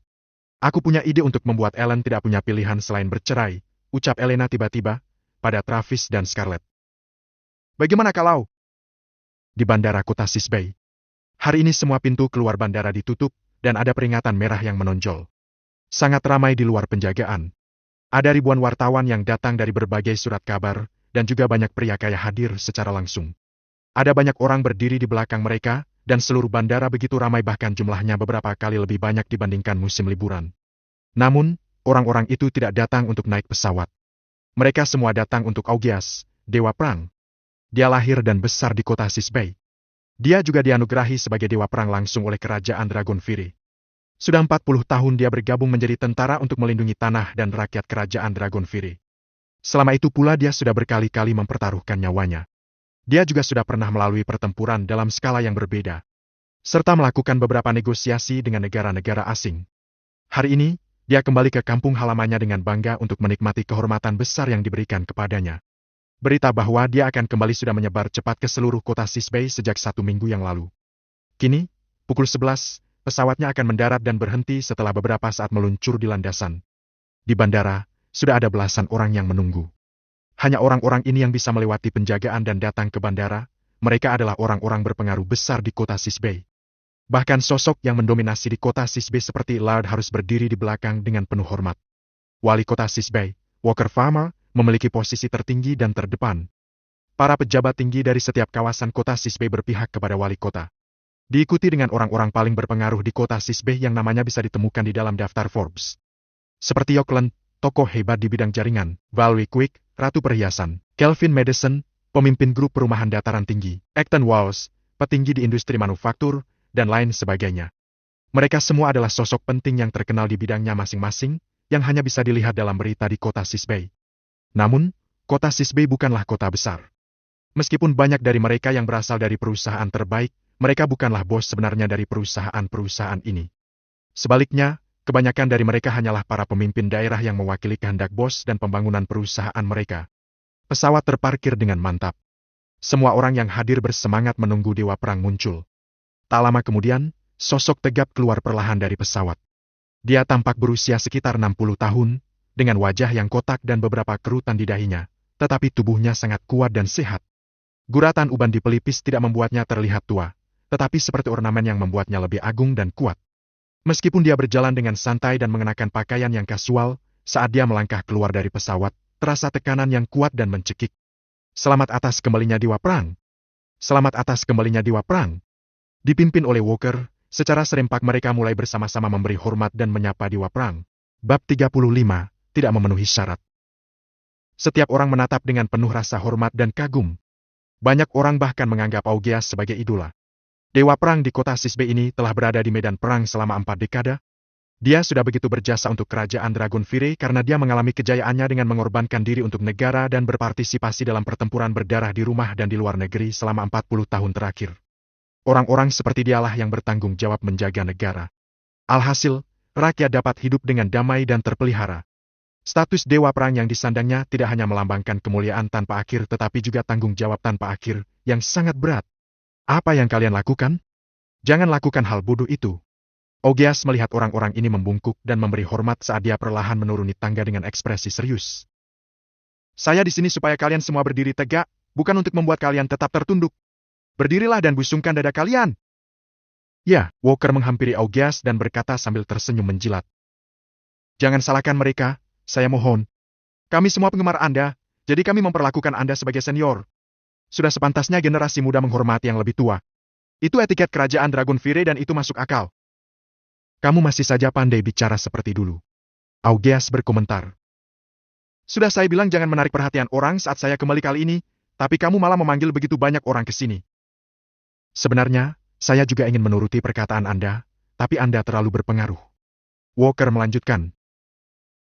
B: Aku punya ide untuk membuat Ellen tidak punya pilihan selain bercerai, ucap Elena tiba-tiba, pada Travis dan Scarlett. Bagaimana kalau di bandara kota Sisbay? Hari ini semua pintu keluar bandara ditutup, dan ada peringatan merah yang menonjol. Sangat ramai di luar penjagaan. Ada ribuan wartawan yang datang dari berbagai surat kabar, dan juga banyak pria kaya hadir secara langsung. Ada banyak orang berdiri di belakang mereka, dan seluruh bandara begitu ramai bahkan jumlahnya beberapa kali lebih banyak dibandingkan musim liburan. Namun, orang-orang itu tidak datang untuk naik pesawat. Mereka semua datang untuk Augeas, Dewa Perang. Dia lahir dan besar di kota Sisbay. Dia juga dianugerahi sebagai Dewa Perang langsung oleh Kerajaan Dragonfire. Sudah 40 tahun dia bergabung menjadi tentara untuk melindungi tanah dan rakyat Kerajaan Dragonfire. Selama itu pula dia sudah berkali-kali mempertaruhkan nyawanya. Dia juga sudah pernah melalui pertempuran dalam skala yang berbeda, serta melakukan beberapa negosiasi dengan negara-negara asing. Hari ini, dia kembali ke kampung halamannya dengan bangga untuk menikmati kehormatan besar yang diberikan kepadanya. Berita bahwa dia akan kembali sudah menyebar cepat ke seluruh kota Sisbay sejak 1 minggu yang lalu. Kini, pukul 11, pesawatnya akan mendarat dan berhenti setelah beberapa saat meluncur di landasan. Di bandara, sudah ada belasan orang yang menunggu. Hanya orang-orang ini yang bisa melewati penjagaan dan datang ke bandara. Mereka adalah orang-orang berpengaruh besar di kota Sisbay. Bahkan sosok yang mendominasi di kota Sisbay seperti Lard harus berdiri di belakang dengan penuh hormat. Wali kota Sisbay, Walker Farmer, memiliki posisi tertinggi dan terdepan. Para pejabat tinggi dari setiap kawasan kota Sisbay berpihak kepada wali kota. Diikuti dengan orang-orang paling berpengaruh di kota Sisbay yang namanya bisa ditemukan di dalam daftar Forbes. Seperti Auckland, tokoh hebat di bidang jaringan, Valerie Quick, Ratu Perhiasan, Kelvin Madison, pemimpin grup perumahan dataran tinggi, Acton Walls, petinggi di industri manufaktur, dan lain sebagainya. Mereka semua adalah sosok penting yang terkenal di bidangnya masing-masing, yang hanya bisa dilihat dalam berita di kota Sisbay. Namun, kota Sisbay bukanlah kota besar. Meskipun banyak dari mereka yang berasal dari perusahaan terbaik, mereka bukanlah bos sebenarnya dari perusahaan-perusahaan ini. Sebaliknya, kebanyakan dari mereka hanyalah para pemimpin daerah yang mewakili kehendak bos dan pembangunan perusahaan mereka. Pesawat terparkir dengan mantap. Semua orang yang hadir bersemangat menunggu Dewa Perang muncul. Tak lama kemudian, sosok tegap keluar perlahan dari pesawat. Dia tampak berusia sekitar 60 tahun, dengan wajah yang kotak dan beberapa kerutan di dahinya, tetapi tubuhnya sangat kuat dan sehat. Guratan uban di pelipis tidak membuatnya terlihat tua, tetapi seperti ornamen yang membuatnya lebih agung dan kuat. Meskipun dia berjalan dengan santai dan mengenakan pakaian yang kasual, saat dia melangkah keluar dari pesawat, terasa tekanan yang kuat dan mencekik. Selamat atas kembalinya Dewa Perang. Selamat atas kembalinya Dewa Perang. Dipimpin oleh Walker, secara serempak mereka mulai bersama-sama memberi hormat dan menyapa Dewa Perang. Bab 35, tidak memenuhi syarat. Setiap orang menatap dengan penuh rasa hormat dan kagum. Banyak orang bahkan menganggap Augeas sebagai idola. Dewa Perang di kota Sisbay ini telah berada di medan perang selama 4 dekade. Dia sudah begitu berjasa untuk kerajaan Dragonfire karena dia mengalami kejayaannya dengan mengorbankan diri untuk negara dan berpartisipasi dalam pertempuran berdarah di rumah dan di luar negeri selama 40 tahun terakhir. Orang-orang seperti dialah yang bertanggung jawab menjaga negara. Alhasil, rakyat dapat hidup dengan damai dan terpelihara. Status Dewa Perang yang disandangnya tidak hanya melambangkan kemuliaan tanpa akhir tetapi juga tanggung jawab tanpa akhir yang sangat berat. Apa yang kalian lakukan? Jangan lakukan hal bodoh itu. Augeas melihat orang-orang ini membungkuk dan memberi hormat saat dia perlahan menuruni tangga dengan ekspresi serius. Saya di sini supaya kalian semua berdiri tegak, bukan untuk membuat kalian tetap tertunduk. Berdirilah dan busungkan dada kalian. Ya, Walker menghampiri Augeas dan berkata sambil tersenyum menjilat. Jangan salahkan mereka, saya mohon. Kami semua penggemar Anda, jadi kami memperlakukan Anda sebagai senior. Sudah sepantasnya generasi muda menghormati yang lebih tua. Itu etiket kerajaan Dragonfire dan itu masuk akal. Kamu masih saja pandai bicara seperti dulu. Augeas berkomentar. Sudah saya bilang jangan menarik perhatian orang saat saya kembali kali ini, tapi kamu malah memanggil begitu banyak orang ke sini. Sebenarnya, saya juga ingin menuruti perkataan Anda, tapi Anda terlalu berpengaruh. Walker melanjutkan.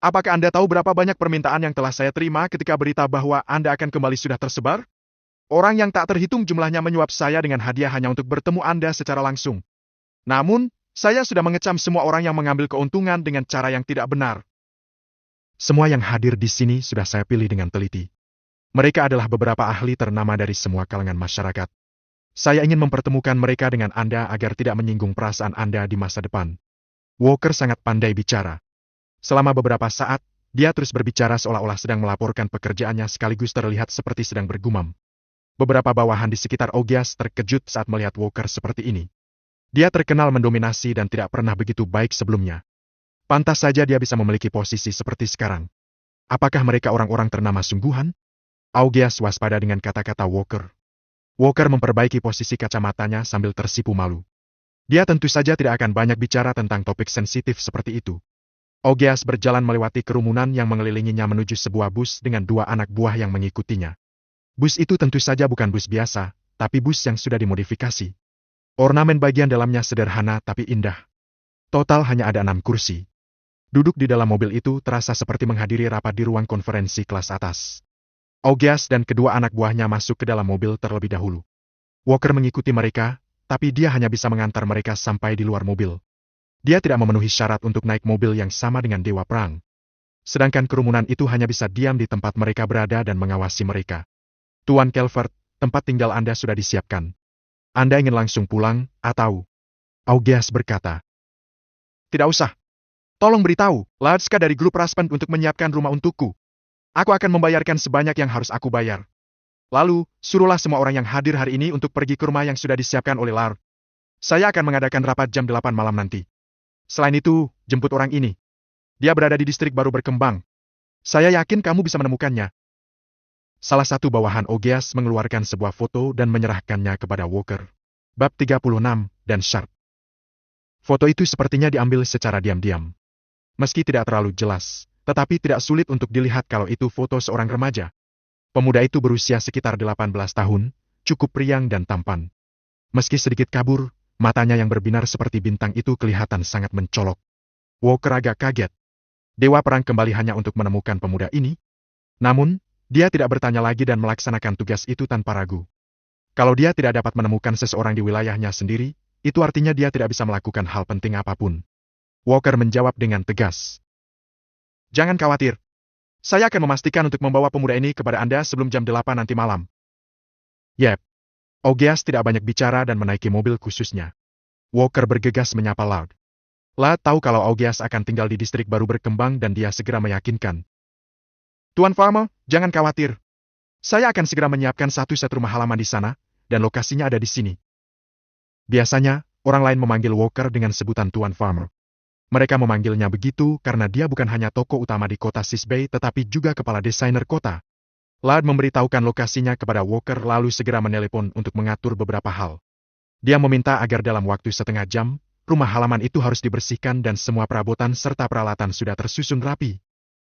B: Apakah Anda tahu berapa banyak permintaan yang telah saya terima ketika berita bahwa Anda akan kembali sudah tersebar? Orang yang tak terhitung jumlahnya menyuap saya dengan hadiah hanya untuk bertemu Anda secara langsung. Namun, saya sudah mengecam semua orang yang mengambil keuntungan dengan cara yang tidak benar. Semua yang hadir di sini sudah saya pilih dengan teliti. Mereka adalah beberapa ahli ternama dari semua kalangan masyarakat. Saya ingin mempertemukan mereka dengan Anda agar tidak menyinggung perasaan Anda di masa depan. Walker sangat pandai bicara. Selama beberapa saat, dia terus berbicara seolah-olah sedang melaporkan pekerjaannya sekaligus terlihat seperti sedang bergumam. Beberapa bawahan di sekitar Augias terkejut saat melihat Walker seperti ini. Dia terkenal mendominasi dan tidak pernah begitu baik sebelumnya. Pantas saja dia bisa memiliki posisi seperti sekarang. Apakah mereka orang-orang ternama sungguhan? Augias waspada dengan kata-kata Walker. Walker memperbaiki posisi kacamatanya sambil tersipu malu. Dia tentu saja tidak akan banyak bicara tentang topik sensitif seperti itu. Augias berjalan melewati kerumunan yang mengelilinginya menuju sebuah bus dengan dua anak buah yang mengikutinya. Bus itu tentu saja bukan bus biasa, tapi bus yang sudah dimodifikasi. Ornamen bagian dalamnya sederhana tapi indah. Total hanya ada 6 kursi. Duduk di dalam mobil itu terasa seperti menghadiri rapat di ruang konferensi kelas atas. Augias dan kedua anak buahnya masuk ke dalam mobil terlebih dahulu. Walker mengikuti mereka, tapi dia hanya bisa mengantar mereka sampai di luar mobil. Dia tidak memenuhi syarat untuk naik mobil yang sama dengan Dewa Perang. Sedangkan kerumunan itu hanya bisa diam di tempat mereka berada dan mengawasi mereka. Tuan Calvert, tempat tinggal Anda sudah disiapkan. Anda ingin langsung pulang, atau? Augias berkata. Tidak usah. Tolong beritahu, Ladska dari grup Raspent untuk menyiapkan rumah untukku. Aku akan membayarkan sebanyak yang harus aku bayar. Lalu, suruhlah semua orang yang hadir hari ini untuk pergi ke rumah yang sudah disiapkan oleh Lard. Saya akan mengadakan rapat jam 8 malam nanti. Selain itu, jemput orang ini. Dia berada di distrik baru berkembang. Saya yakin kamu bisa menemukannya. Salah satu bawahan Augias mengeluarkan sebuah foto dan menyerahkannya kepada Walker. Bab 36, dan Sharp. Foto itu sepertinya diambil secara diam-diam. Meski tidak terlalu jelas, tetapi tidak sulit untuk dilihat kalau itu foto seorang remaja. Pemuda itu berusia sekitar 18 tahun, cukup riang dan tampan. Meski sedikit kabur, matanya yang berbinar seperti bintang itu kelihatan sangat mencolok. Walker agak kaget. Dewa Perang kembali hanya untuk menemukan pemuda ini. Namun, dia tidak bertanya lagi dan melaksanakan tugas itu tanpa ragu. Kalau dia tidak dapat menemukan seseorang di wilayahnya sendiri, itu artinya dia tidak bisa melakukan hal penting apapun. Walker menjawab dengan tegas. Jangan khawatir. Saya akan memastikan untuk membawa pemuda ini kepada Anda sebelum jam 8 nanti malam. Yep. Augias tidak banyak bicara dan menaiki mobil khususnya. Walker bergegas menyapa Lard. Lard tahu kalau Augias akan tinggal di distrik baru berkembang dan dia segera meyakinkan. Tuan Farmer, jangan khawatir. Saya akan segera menyiapkan satu set rumah halaman di sana, dan lokasinya ada di sini. Biasanya, orang lain memanggil Walker dengan sebutan Tuan Farmer. Mereka memanggilnya begitu karena dia bukan hanya tokoh utama di kota Sisbay tetapi juga kepala desainer kota. Lard memberitahukan lokasinya kepada Walker lalu segera menelepon untuk mengatur beberapa hal. Dia meminta agar dalam waktu setengah jam, rumah halaman itu harus dibersihkan dan semua perabotan serta peralatan sudah tersusun rapi.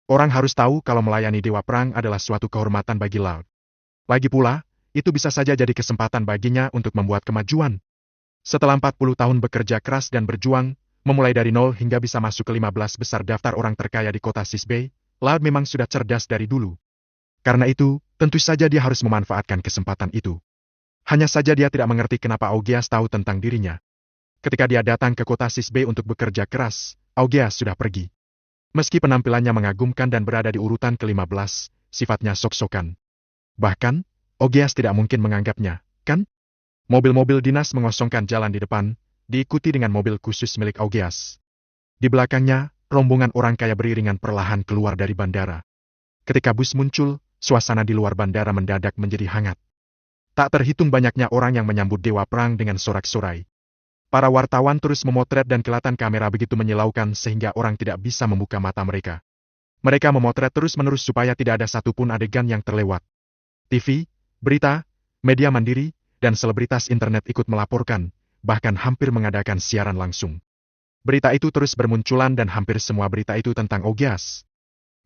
B: Orang harus tahu kalau melayani Dewa Perang adalah suatu kehormatan bagi Lard. Lagi pula, itu bisa saja jadi kesempatan baginya untuk membuat kemajuan. Setelah 40 tahun bekerja keras dan berjuang, memulai dari nol hingga bisa masuk ke 15 besar daftar orang terkaya di kota Sisbay, Lard memang sudah cerdas dari dulu. Karena itu, tentu saja dia harus memanfaatkan kesempatan itu. Hanya saja dia tidak mengerti kenapa Augias tahu tentang dirinya. Ketika dia datang ke kota Sisbay untuk bekerja keras, Augias sudah pergi. Meski penampilannya mengagumkan dan berada di urutan ke-15, sifatnya sok-sokan. Bahkan, Augias tidak mungkin menganggapnya, kan? Mobil-mobil dinas mengosongkan jalan di depan, diikuti dengan mobil khusus milik Augias. Di belakangnya, rombongan orang kaya beriringan perlahan keluar dari bandara. Ketika bus muncul, suasana di luar bandara mendadak menjadi hangat. Tak terhitung banyaknya orang yang menyambut Dewa Perang dengan sorak-sorai. Para wartawan terus memotret dan kelihatan kamera begitu menyilaukan sehingga orang tidak bisa membuka mata mereka. Mereka memotret terus-menerus supaya tidak ada satupun adegan yang terlewat. TV, berita, media mandiri, dan selebritas internet ikut melaporkan, bahkan hampir mengadakan siaran langsung. Berita itu terus bermunculan dan hampir semua berita itu tentang Augias.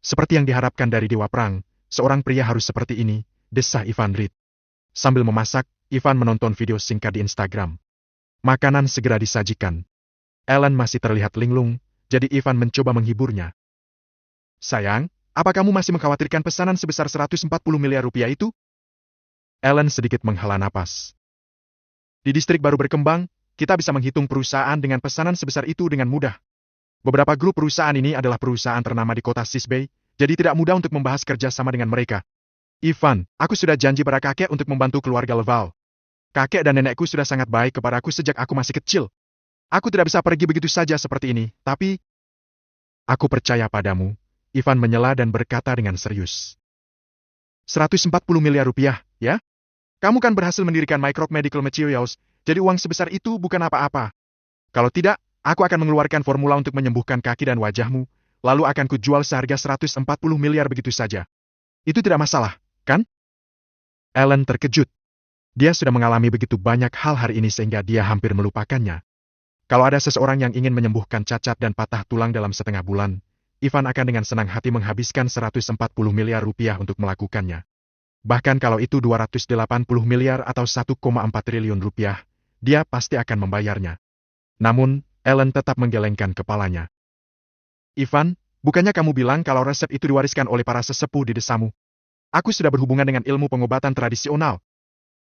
B: Seperti yang diharapkan dari Dewa Perang, seorang pria harus seperti ini, desah Ivan Reed. Sambil memasak, Ivan menonton video singkat di Instagram. Makanan segera disajikan. Ellen masih terlihat linglung, jadi Ivan mencoba menghiburnya. Sayang, apa kamu masih mengkhawatirkan pesanan sebesar 140 miliar rupiah itu? Ellen sedikit menghela napas. Di distrik baru berkembang, kita bisa menghitung perusahaan dengan pesanan sebesar itu dengan mudah. Beberapa grup perusahaan ini adalah perusahaan ternama di kota Sisbay, jadi tidak mudah untuk membahas kerja sama dengan mereka. Ivan, aku sudah janji pada kakek untuk membantu keluarga Leval. Kakek dan nenekku sudah sangat baik kepadaku sejak aku masih kecil. Aku tidak bisa pergi begitu saja seperti ini, tapi... Aku percaya padamu, Ivan menyela dan berkata dengan serius. 140 miliar rupiah, ya? Kamu kan berhasil mendirikan Microbe Medical Materials, jadi uang sebesar itu bukan apa-apa. Kalau tidak, aku akan mengeluarkan formula untuk menyembuhkan kaki dan wajahmu, lalu akan kujual seharga 140 miliar begitu saja. Itu tidak masalah, kan? Ellen terkejut. Dia sudah mengalami begitu banyak hal hari ini sehingga dia hampir melupakannya. Kalau ada seseorang yang ingin menyembuhkan cacat dan patah tulang dalam setengah bulan, Ivan akan dengan senang hati menghabiskan 140 miliar rupiah untuk melakukannya. Bahkan kalau itu 280 miliar atau 1,4 triliun rupiah, dia pasti akan membayarnya. Namun, Ellen tetap menggelengkan kepalanya. Ivan, bukannya kamu bilang kalau resep itu diwariskan oleh para sesepuh di desamu? Aku sudah berhubungan dengan ilmu pengobatan tradisional.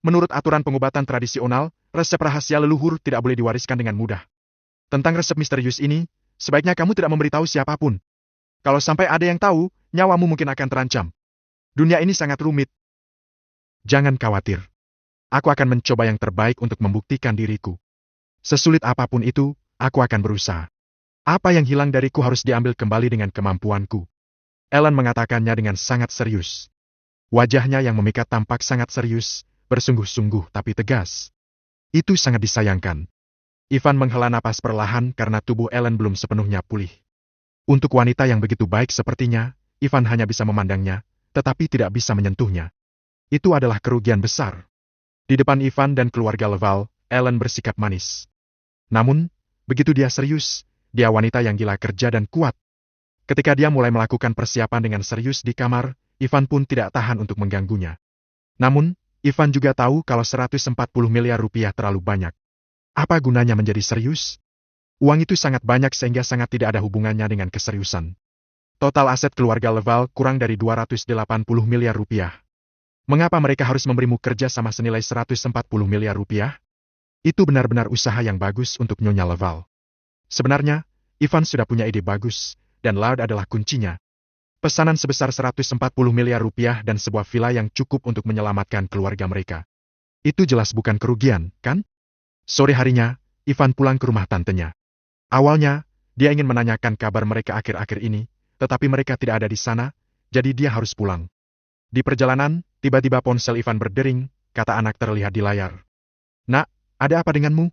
B: Menurut aturan pengobatan tradisional, resep rahasia leluhur tidak boleh diwariskan dengan mudah. Tentang resep misterius ini, sebaiknya kamu tidak memberitahu siapapun. Kalau sampai ada yang tahu, nyawamu mungkin akan terancam. Dunia ini sangat rumit. Jangan khawatir. Aku akan mencoba yang terbaik untuk membuktikan diriku. Sesulit apapun itu, aku akan berusaha. Apa yang hilang dariku harus diambil kembali dengan kemampuanku. Ellen mengatakannya dengan sangat serius. Wajahnya yang memikat tampak sangat serius, bersungguh-sungguh tapi tegas. Itu sangat disayangkan. Ivan menghela napas perlahan karena tubuh Ellen belum sepenuhnya pulih. Untuk wanita yang begitu baik sepertinya, Ivan hanya bisa memandangnya, tetapi tidak bisa menyentuhnya. Itu adalah kerugian besar. Di depan Ivan dan keluarga Leval, Ellen bersikap manis. Namun, begitu dia serius, dia wanita yang gila kerja dan kuat. Ketika dia mulai melakukan persiapan dengan serius di kamar, Ivan pun tidak tahan untuk mengganggunya. Namun, Ivan juga tahu kalau 140 miliar rupiah terlalu banyak. Apa gunanya menjadi serius? Uang itu sangat banyak sehingga sangat tidak ada hubungannya dengan keseriusan. Total aset keluarga Leval kurang dari 280 miliar rupiah. Mengapa mereka harus memberimu kerja sama senilai 140 miliar rupiah? Itu benar-benar usaha yang bagus untuk Nyonya Leval. Sebenarnya, Ivan sudah punya ide bagus, dan Laud adalah kuncinya. Pesanan sebesar 140 miliar rupiah dan sebuah villa yang cukup untuk menyelamatkan keluarga mereka. Itu jelas bukan kerugian, kan? Sore harinya, Ivan pulang ke rumah tantenya. Awalnya, dia ingin menanyakan kabar mereka akhir-akhir ini, tetapi mereka tidak ada di sana, jadi dia harus pulang. Di perjalanan, tiba-tiba ponsel Ivan berdering, kata anak terlihat di layar. Nak, ada apa denganmu?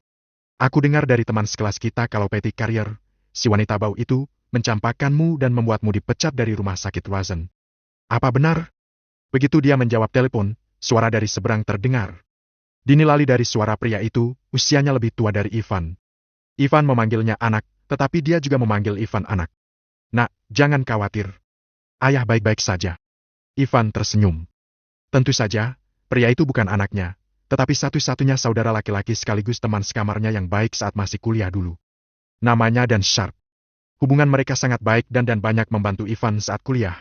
B: Aku dengar dari teman sekelas kita kalau Patty Carrier, si wanita bau itu, mencampakkanmu dan membuatmu dipecat dari rumah sakit Rosen. Apa benar? Begitu dia menjawab telepon, suara dari seberang terdengar. Dinilai dari suara pria itu, usianya lebih tua dari Ivan. Ivan memanggilnya anak, tetapi dia juga memanggil Ivan anak. Nak, jangan khawatir. Ayah baik-baik saja. Ivan tersenyum. Tentu saja, pria itu bukan anaknya, tetapi satu-satunya saudara laki-laki sekaligus teman sekamarnya yang baik saat masih kuliah dulu. Namanya Dan Sharp. Hubungan mereka sangat baik dan banyak membantu Ivan saat kuliah.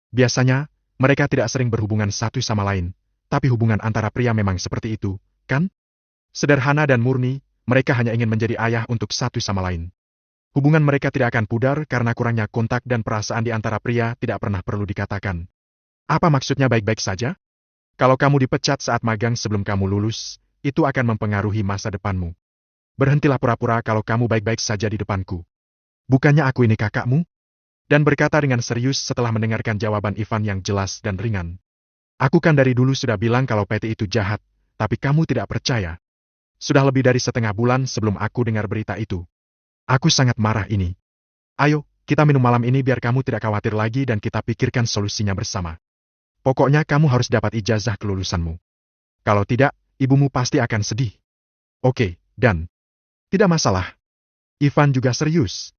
B: Biasanya, mereka tidak sering berhubungan satu sama lain, tapi hubungan antara pria memang seperti itu, kan? Sederhana dan murni, mereka hanya ingin menjadi ayah untuk satu sama lain. Hubungan mereka tidak akan pudar karena kurangnya kontak dan perasaan di antara pria tidak pernah perlu dikatakan. Apa maksudnya baik-baik saja? Kalau kamu dipecat saat magang sebelum kamu lulus, itu akan mempengaruhi masa depanmu. Berhentilah pura-pura kalau kamu baik-baik saja di depanku. Bukannya aku ini kakakmu? Dan berkata dengan serius setelah mendengarkan jawaban Ivan yang jelas dan ringan. Aku kan dari dulu sudah bilang kalau Patty itu jahat, tapi kamu tidak percaya. Sudah lebih dari setengah bulan sebelum aku dengar berita itu. Aku sangat marah ini. Ayo, kita minum malam ini biar kamu tidak khawatir lagi dan kita pikirkan solusinya bersama. Pokoknya kamu harus dapat ijazah kelulusanmu. Kalau tidak, ibumu pasti akan sedih. Oke, Dan. Tidak masalah. Ivan juga serius.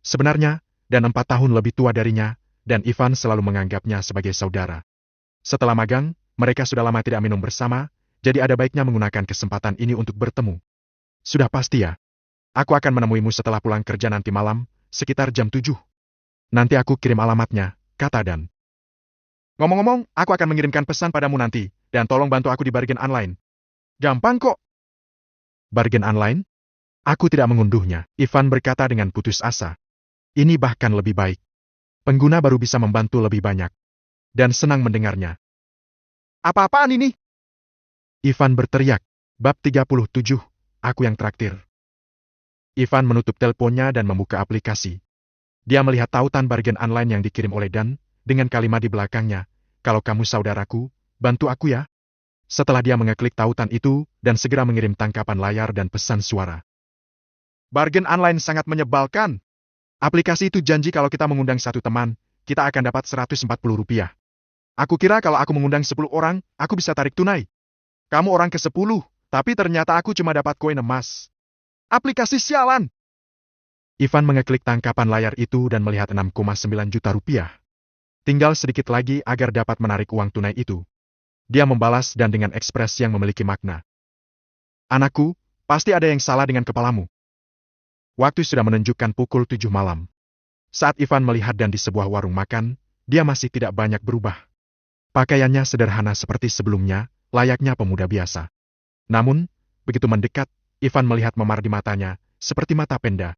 B: Sebenarnya, Dan 4 tahun lebih tua darinya, dan Ivan selalu menganggapnya sebagai saudara. Setelah magang, mereka sudah lama tidak minum bersama, jadi ada baiknya menggunakan kesempatan ini untuk bertemu. Sudah pasti ya. Aku akan menemuimu setelah pulang kerja nanti malam, sekitar jam 7. Nanti aku kirim alamatnya, kata Dan. Ngomong-ngomong, aku akan mengirimkan pesan padamu nanti, dan tolong bantu aku di bargain online. Gampang kok. Bargain online? Aku tidak mengunduhnya, Ivan berkata dengan putus asa. Ini bahkan lebih baik. Pengguna baru bisa membantu lebih banyak. Dan senang mendengarnya. Apa-apaan ini? Ivan berteriak. Bab 37, aku yang traktir. Ivan menutup teleponnya dan membuka aplikasi. Dia melihat tautan bargain online yang dikirim oleh Dan, dengan kalimat di belakangnya, kalau kamu saudaraku, bantu aku ya. Setelah dia mengeklik tautan itu, dan segera mengirim tangkapan layar dan pesan suara. Bargain online sangat menyebalkan. Aplikasi itu janji kalau kita mengundang satu teman, kita akan dapat Rp140. Aku kira kalau aku mengundang 10 orang, aku bisa tarik tunai. Kamu orang ke-10, tapi ternyata aku cuma dapat koin emas. Aplikasi sialan! Ivan mengeklik tangkapan layar itu dan melihat Rp6,9 juta. Tinggal sedikit lagi agar dapat menarik uang tunai itu. Dia membalas dan dengan ekspresi yang memiliki makna. Anakku, pasti ada yang salah dengan kepalamu. Waktu sudah menunjukkan pukul 7 malam. Saat Ivan melihat Dan di sebuah warung makan, dia masih tidak banyak berubah. Pakaiannya sederhana seperti sebelumnya, layaknya pemuda biasa. Namun, begitu mendekat, Ivan melihat memar di matanya, seperti mata penda.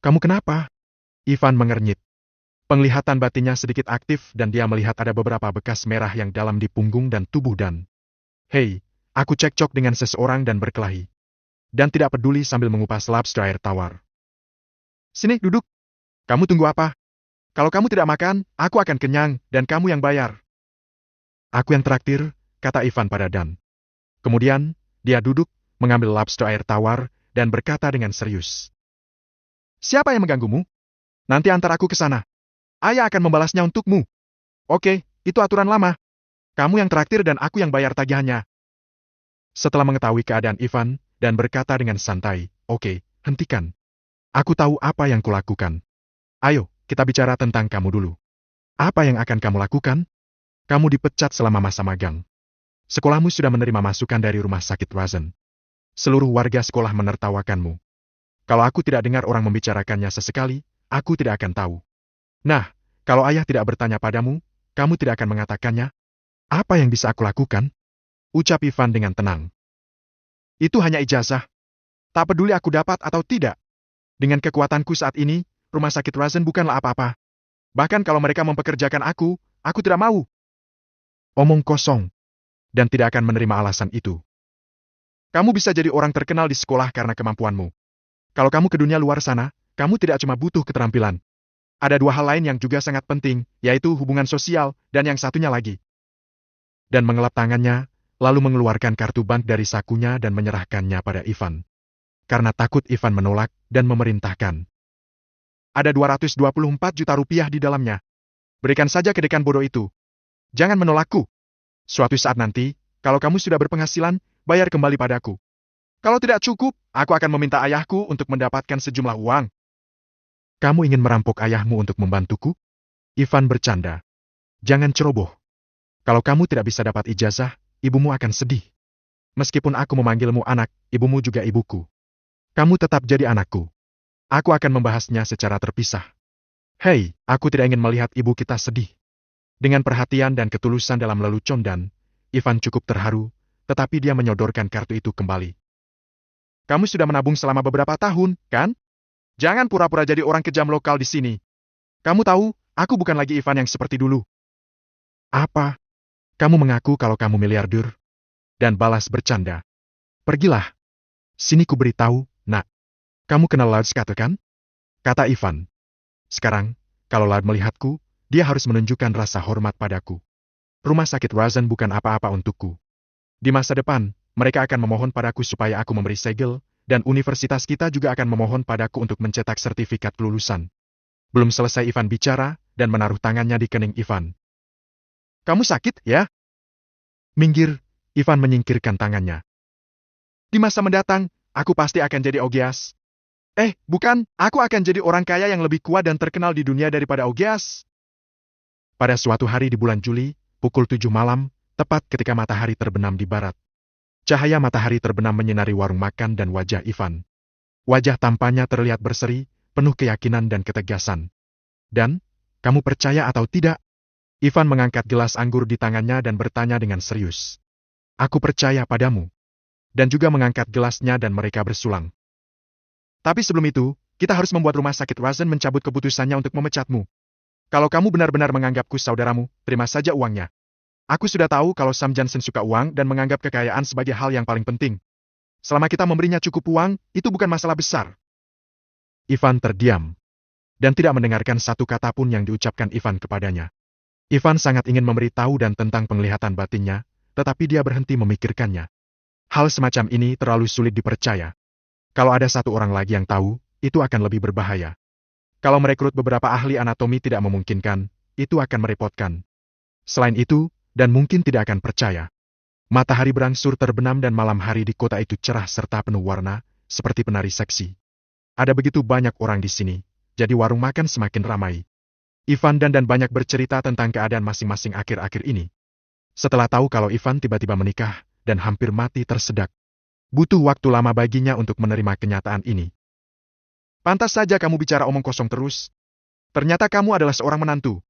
B: Kamu kenapa? Ivan mengernyit. Penglihatan batinnya sedikit aktif dan dia melihat ada beberapa bekas merah yang dalam di punggung dan tubuh Dan. Hei, aku cekcok dengan seseorang dan berkelahi. Dan tidak peduli sambil mengupas lobster air tawar. Sini, duduk. Kamu tunggu apa? Kalau kamu tidak makan, aku akan kenyang dan kamu yang bayar. Aku yang traktir, kata Ivan pada Dan. Kemudian, dia duduk, mengambil lobster air tawar, dan berkata dengan serius. Siapa yang mengganggumu? Nanti antar aku ke sana. Ayah akan membalasnya untukmu. Oke, itu aturan lama. Kamu yang traktir dan aku yang bayar tagihannya. Setelah mengetahui keadaan Ivan, Dan berkata dengan santai, oke, hentikan. Aku tahu apa yang kulakukan. Ayo, kita bicara tentang kamu dulu. Apa yang akan kamu lakukan? Kamu dipecat selama masa magang. Sekolahmu sudah menerima masukan dari rumah sakit Razen. Seluruh warga sekolah menertawakanmu. Kalau aku tidak dengar orang membicarakannya sesekali, aku tidak akan tahu. Nah, kalau ayah tidak bertanya padamu, kamu tidak akan mengatakannya? Apa yang bisa aku lakukan? Ucap Ivan dengan tenang. Itu hanya ijazah. Tak peduli aku dapat atau tidak. Dengan kekuatanku saat ini, rumah sakit Razen bukanlah apa-apa. Bahkan kalau mereka mempekerjakan aku tidak mau. Omong kosong. Dan tidak akan menerima alasan itu. Kamu bisa jadi orang terkenal di sekolah karena kemampuanmu. Kalau kamu ke dunia luar sana, kamu tidak cuma butuh keterampilan. Ada dua hal lain yang juga sangat penting, yaitu hubungan sosial, dan yang satunya lagi. Dan mengelap tangannya, lalu mengeluarkan kartu bank dari sakunya dan menyerahkannya pada Ivan. Karena takut Ivan menolak dan memerintahkan. Ada Rp224 juta di dalamnya. Berikan saja ke dekan bodoh itu. Jangan menolakku. Suatu saat nanti, kalau kamu sudah berpenghasilan, bayar kembali padaku. Kalau tidak cukup, aku akan meminta ayahku untuk mendapatkan sejumlah uang. Kamu ingin merampok ayahmu untuk membantuku? Ivan bercanda. Jangan ceroboh. Kalau kamu tidak bisa dapat ijazah, ibumu akan sedih. Meskipun aku memanggilmu anak, ibumu juga ibuku. Kamu tetap jadi anakku. Aku akan membahasnya secara terpisah. Hei, aku tidak ingin melihat ibu kita sedih. Dengan perhatian dan ketulusan dalam lelucon Dan, Ivan cukup terharu, tetapi dia menyodorkan kartu itu kembali. Kamu sudah menabung selama beberapa tahun, kan? Jangan pura-pura jadi orang kejam lokal di sini. Kamu tahu, aku bukan lagi Ivan yang seperti dulu. Apa? Kamu mengaku kalau kamu miliarder? Dan balas bercanda. Pergilah. Sini ku beritahu, nak. Kamu kenal Lard Scuttle kan? Kata Ivan. Sekarang, kalau Lard melihatku, dia harus menunjukkan rasa hormat padaku. Rumah sakit Razen bukan apa-apa untukku. Di masa depan, mereka akan memohon padaku supaya aku memberi segel, dan universitas kita juga akan memohon padaku untuk mencetak sertifikat kelulusan. Belum selesai Ivan bicara, dan menaruh tangannya di kening Ivan. Kamu sakit, ya? Minggir, Ivan menyingkirkan tangannya. Di masa mendatang, aku pasti akan jadi Ogias. Bukan, aku akan jadi orang kaya yang lebih kuat dan terkenal di dunia daripada Ogias. Pada suatu hari di bulan Juli, pukul 7 malam, tepat ketika matahari terbenam di barat. Cahaya matahari terbenam menyinari warung makan dan wajah Ivan. Wajah tampannya terlihat berseri, penuh keyakinan dan ketegasan. Dan, kamu percaya atau tidak? Ivan mengangkat gelas anggur di tangannya dan bertanya dengan serius. Aku percaya padamu. Dan juga mengangkat gelasnya dan mereka bersulang. Tapi sebelum itu, kita harus membuat rumah sakit Razen mencabut keputusannya untuk memecatmu. Kalau kamu benar-benar menganggapku saudaramu, terima saja uangnya. Aku sudah tahu kalau Sam Jansen suka uang dan menganggap kekayaan sebagai hal yang paling penting. Selama kita memberinya cukup uang, itu bukan masalah besar. Ivan terdiam. Dan tidak mendengarkan satu kata pun yang diucapkan Ivan kepadanya. Ivan sangat ingin memberitahu dan tentang penglihatan batinnya, tetapi dia berhenti memikirkannya. Hal semacam ini terlalu sulit dipercaya. Kalau ada satu orang lagi yang tahu, itu akan lebih berbahaya. Kalau merekrut beberapa ahli anatomi tidak memungkinkan, itu akan merepotkan. Selain itu, dan mungkin tidak akan percaya. Matahari berangsur terbenam dan malam hari di kota itu cerah serta penuh warna, seperti penari seksi. Ada begitu banyak orang di sini, jadi warung makan semakin ramai. Ivan dan banyak bercerita tentang keadaan masing-masing akhir-akhir ini. Setelah tahu kalau Ivan tiba-tiba menikah, dan hampir mati tersedak. Butuh waktu lama baginya untuk menerima kenyataan ini. Pantas saja kamu bicara omong kosong terus. Ternyata kamu adalah seorang menantu.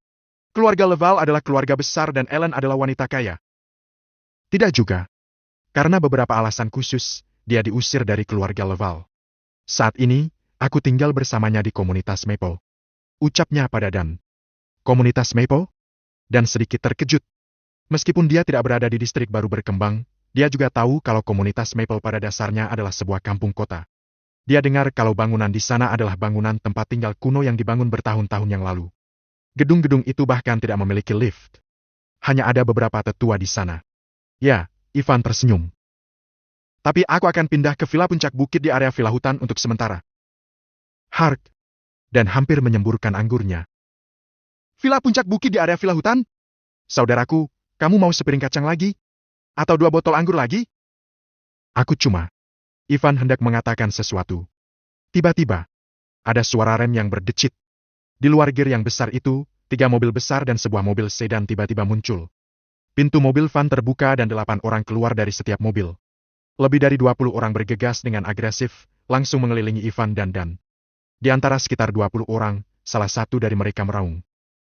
B: Keluarga Leval adalah keluarga besar dan Ellen adalah wanita kaya. Tidak juga. Karena beberapa alasan khusus, dia diusir dari keluarga Leval. Saat ini, aku tinggal bersamanya di komunitas Maple. Ucapnya pada Dan. Komunitas Maple? Dan sedikit terkejut. Meskipun dia tidak berada di distrik baru berkembang, dia juga tahu kalau komunitas Maple pada dasarnya adalah sebuah kampung kota. Dia dengar kalau bangunan di sana adalah bangunan tempat tinggal kuno yang dibangun bertahun-tahun yang lalu. Gedung-gedung itu bahkan tidak memiliki lift. Hanya ada beberapa tetua di sana. Ya, Ivan tersenyum. Tapi aku akan pindah ke villa puncak bukit di area villa hutan untuk sementara. Hark. Dan hampir menyemburkan anggurnya. Villa puncak bukit di area villa hutan? Saudaraku, kamu mau sepiring kacang lagi? Atau 2 botol anggur lagi? Aku cuma. Ivan hendak mengatakan sesuatu. Tiba-tiba, ada suara rem yang berdecit. Di luar gear yang besar itu, 3 mobil besar dan sebuah mobil sedan tiba-tiba muncul. Pintu mobil van terbuka dan 8 orang keluar dari setiap mobil. Lebih dari 20 orang bergegas dengan agresif, langsung mengelilingi Ivan dan Dan. Di antara sekitar 20 orang, salah satu dari mereka meraung.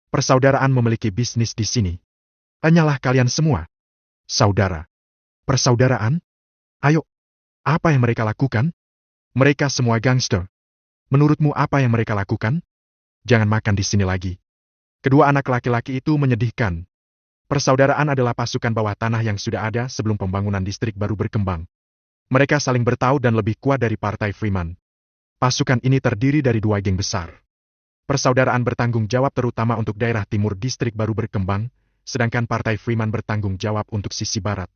B: Persaudaraan memiliki bisnis di sini. Hanyalah kalian semua. Saudara. Persaudaraan? Ayo. Apa yang mereka lakukan? Mereka semua gangster. Menurutmu apa yang mereka lakukan? Jangan makan di sini lagi. Kedua anak laki-laki itu menyedihkan. Persaudaraan adalah pasukan bawah tanah yang sudah ada sebelum pembangunan distrik baru berkembang. Mereka saling bertaut dan lebih kuat dari Partai Freeman. Pasukan ini terdiri dari 2 geng besar. Persaudaraan bertanggung jawab terutama untuk daerah timur distrik baru berkembang, sedangkan Partai Freeman bertanggung jawab untuk sisi barat.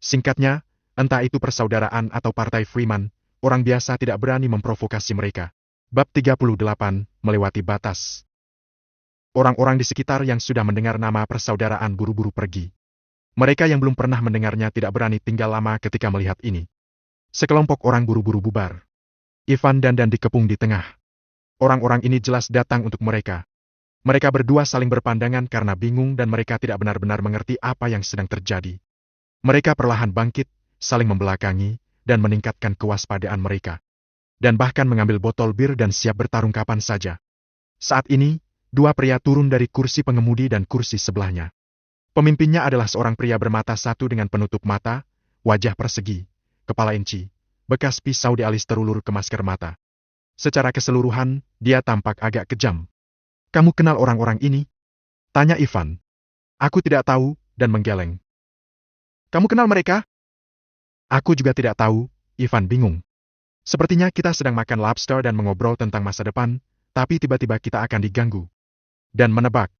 B: Singkatnya, entah itu persaudaraan atau Partai Freeman, orang biasa tidak berani memprovokasi mereka. Bab 38, melewati batas. Orang-orang di sekitar yang sudah mendengar nama persaudaraan buru-buru pergi. Mereka yang belum pernah mendengarnya tidak berani tinggal lama ketika melihat ini. Sekelompok orang buru-buru bubar. Ivan dan dikepung di tengah. Orang-orang ini jelas datang untuk mereka. Mereka berdua saling berpandangan karena bingung dan mereka tidak benar-benar mengerti apa yang sedang terjadi. Mereka perlahan bangkit, saling membelakangi, dan meningkatkan kewaspadaan mereka. Dan bahkan mengambil botol bir dan siap bertarung kapan saja. Saat ini, 2 pria turun dari kursi pengemudi dan kursi sebelahnya. Pemimpinnya adalah seorang pria bermata satu dengan penutup mata, wajah persegi, kepala inci, bekas pisau di alis terulur ke masker mata. Secara keseluruhan, dia tampak agak kejam. Kamu kenal orang-orang ini? Tanya Ivan. Aku tidak tahu, dan menggeleng. Kamu kenal mereka? Aku juga tidak tahu, Ivan bingung. Sepertinya kita sedang makan lobster dan mengobrol tentang masa depan, tapi tiba-tiba kita akan diganggu. Dan menebak.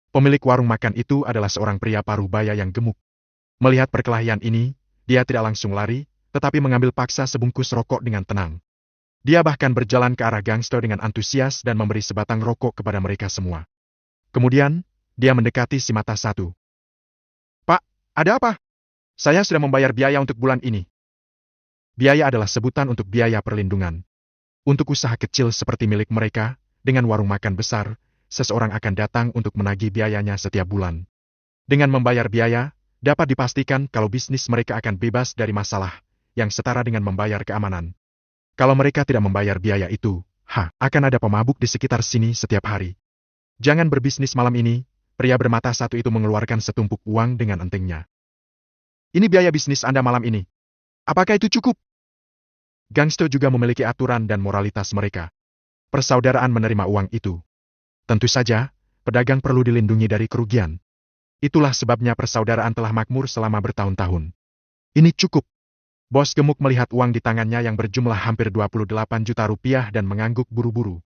B: Pemilik warung makan itu adalah seorang pria paruh baya yang gemuk. Melihat perkelahian ini, dia tidak langsung lari, tetapi mengambil paksa sebungkus rokok dengan tenang. Dia bahkan berjalan ke arah gangster dengan antusias dan memberi sebatang rokok kepada mereka semua. Kemudian, dia mendekati si mata satu. Pak, ada apa? Saya sudah membayar biaya untuk bulan ini. Biaya adalah sebutan untuk biaya perlindungan. Untuk usaha kecil seperti milik mereka, dengan warung makan besar, seseorang akan datang untuk menagih biayanya setiap bulan. Dengan membayar biaya, Dapat dipastikan kalau bisnis mereka akan bebas dari masalah, yang setara dengan membayar keamanan. Kalau mereka tidak membayar biaya itu, akan ada pemabuk di sekitar sini setiap hari. Jangan berbisnis malam ini, pria bermata satu itu mengeluarkan setumpuk uang dengan entengnya. Ini biaya bisnis Anda malam ini. Apakah itu cukup? Gangster juga memiliki aturan dan moralitas mereka. Persaudaraan menerima uang itu. Tentu saja, pedagang perlu dilindungi dari kerugian. Itulah sebabnya persaudaraan telah makmur selama bertahun-tahun. Ini cukup. Bos gemuk melihat uang di tangannya yang berjumlah hampir 28 juta rupiah dan mengangguk buru-buru.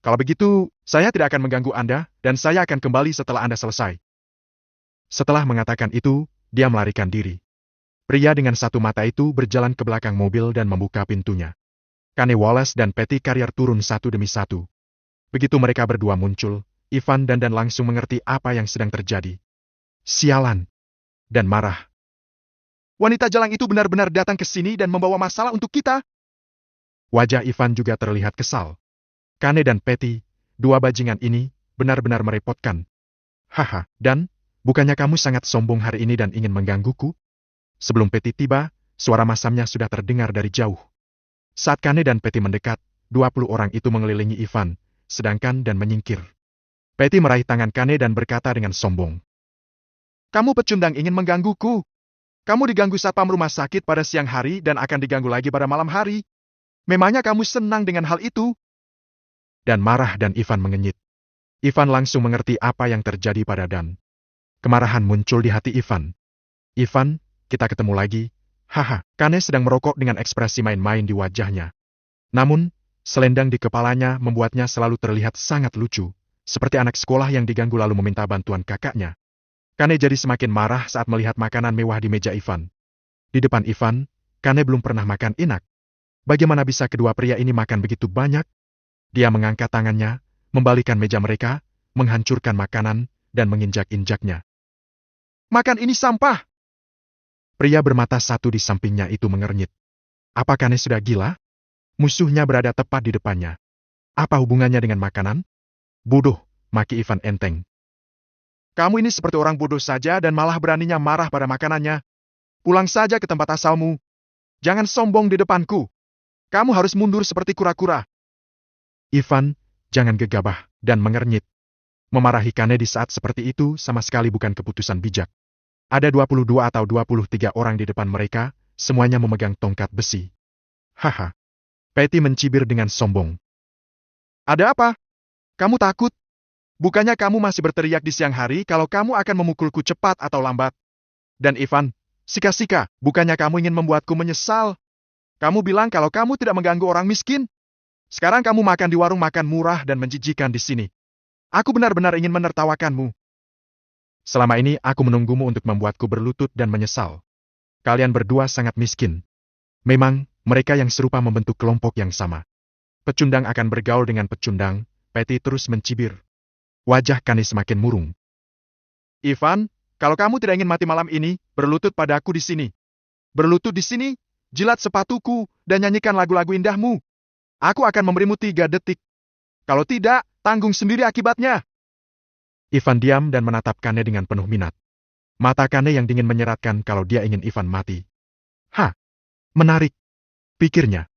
B: Kalau begitu, saya tidak akan mengganggu Anda, dan saya akan kembali setelah Anda selesai. Setelah mengatakan itu, dia melarikan diri. Pria dengan satu mata itu berjalan ke belakang mobil dan membuka pintunya. Kane Wallace dan Patty Carrier turun satu demi satu. Begitu mereka berdua muncul, Ivan dan langsung mengerti apa yang sedang terjadi. Sialan. Dan marah. Wanita jalang itu benar-benar datang ke sini dan membawa masalah untuk kita. Wajah Ivan juga terlihat kesal. Kane dan Patty, dua bajingan ini, benar-benar merepotkan. Dan, bukannya kamu sangat sombong hari ini dan ingin menggangguku? Sebelum Patty tiba, suara masamnya sudah terdengar dari jauh. Saat Kane dan Patty mendekat, 20 orang itu mengelilingi Ivan, sedangkan dan menyingkir. Patty meraih tangan Kane dan berkata dengan sombong. Kamu pecundang ingin menggangguku. Kamu diganggu satpam rumah sakit pada siang hari dan akan diganggu lagi pada malam hari. Memangnya kamu senang dengan hal itu? Dan marah dan Ivan mengenyit. Ivan langsung mengerti apa yang terjadi pada Dan. Kemarahan muncul di hati Ivan. Ivan, kita ketemu lagi. Kane sedang merokok dengan ekspresi main-main di wajahnya. Namun, selendang di kepalanya membuatnya selalu terlihat sangat lucu. Seperti anak sekolah yang diganggu lalu meminta bantuan kakaknya. Kane jadi semakin marah saat melihat makanan mewah di meja Ivan. Di depan Ivan, Kane belum pernah makan enak. Bagaimana bisa kedua pria ini makan begitu banyak? Dia mengangkat tangannya, membalikan meja mereka, menghancurkan makanan, dan menginjak-injaknya. Makan ini sampah! Pria bermata satu di sampingnya itu mengernyit. Apa Kane sudah gila? Musuhnya berada tepat di depannya. Apa hubungannya dengan makanan? Bodoh, maki Ivan enteng. Kamu ini seperti orang bodoh saja dan malah beraninya marah pada makanannya. Pulang saja ke tempat asalmu. Jangan sombong di depanku. Kamu harus mundur seperti kura-kura. Ivan, jangan gegabah, dan mengernyit. Memarahi Kane di saat seperti itu sama sekali bukan keputusan bijak. Ada 22 atau 23 orang di depan mereka, semuanya memegang tongkat besi. Patty mencibir dengan sombong. Ada apa? Kamu takut? Bukannya kamu masih berteriak di siang hari kalau kamu akan memukulku cepat atau lambat? Dan Ivan, sika-sika, bukannya kamu ingin membuatku menyesal? Kamu bilang kalau kamu tidak mengganggu orang miskin? Sekarang kamu makan di warung makan murah dan menjijikan di sini. Aku benar-benar ingin menertawakanmu. Selama ini aku menunggumu untuk membuatku berlutut dan menyesal. Kalian berdua sangat miskin. Memang, mereka yang serupa membentuk kelompok yang sama. Pecundang akan bergaul dengan pecundang, Patty terus mencibir. Wajah Kane semakin murung. Ivan, kalau kamu tidak ingin mati malam ini, berlutut padaku di sini. Berlutut di sini, jilat sepatuku, dan nyanyikan lagu-lagu indahmu. Aku akan memberimu 3 detik. Kalau tidak, tanggung sendiri akibatnya. Ivan diam dan menatap Kane dengan penuh minat. Mata Kane yang dingin menyeratkan kalau dia ingin Ivan mati. Menarik. Pikirnya.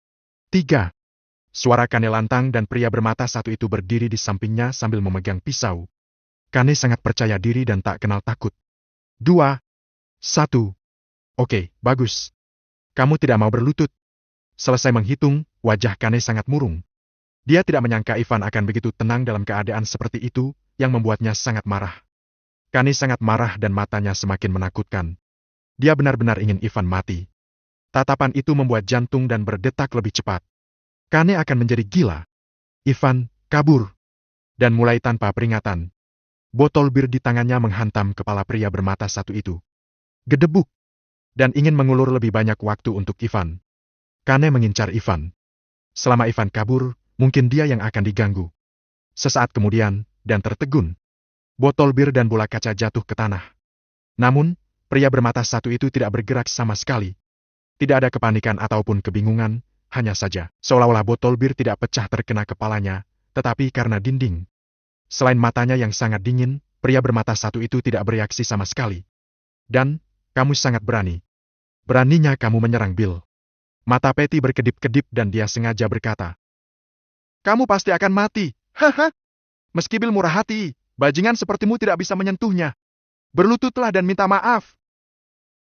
B: 3. Suara Kane lantang dan pria bermata satu itu berdiri di sampingnya sambil memegang pisau. Kane sangat percaya diri dan tak kenal takut. 2. 1. Oke, bagus. Kamu tidak mau berlutut. Selesai menghitung, wajah Kane sangat murung. Dia tidak menyangka Ivan akan begitu tenang dalam keadaan seperti itu, yang membuatnya sangat marah. Kane sangat marah dan matanya semakin menakutkan. Dia benar-benar ingin Ivan mati. Tatapan itu membuat jantung dan berdetak lebih cepat. Kane akan menjadi gila. Ivan kabur. Dan mulai tanpa peringatan. Botol bir di tangannya menghantam kepala pria bermata satu itu. Gedebuk. Dan ingin mengulur lebih banyak waktu untuk Ivan. Kane mengincar Ivan. Selama Ivan kabur, mungkin dia yang akan diganggu. Sesaat kemudian, dan tertegun. Botol bir dan bola kaca jatuh ke tanah. Namun, pria bermata satu itu tidak bergerak sama sekali. Tidak ada kepanikan ataupun kebingungan, hanya saja, seolah-olah botol bir tidak pecah terkena kepalanya, tetapi karena dinding. Selain matanya yang sangat dingin, pria bermata satu itu tidak bereaksi sama sekali. Dan, kamu sangat berani. Beraninya kamu menyerang Bill. Mata Patty berkedip-kedip dan dia sengaja berkata, "Kamu pasti akan mati. Haha. Meski Bill murah hati, bajingan sepertimu tidak bisa menyentuhnya. Berlututlah dan minta maaf."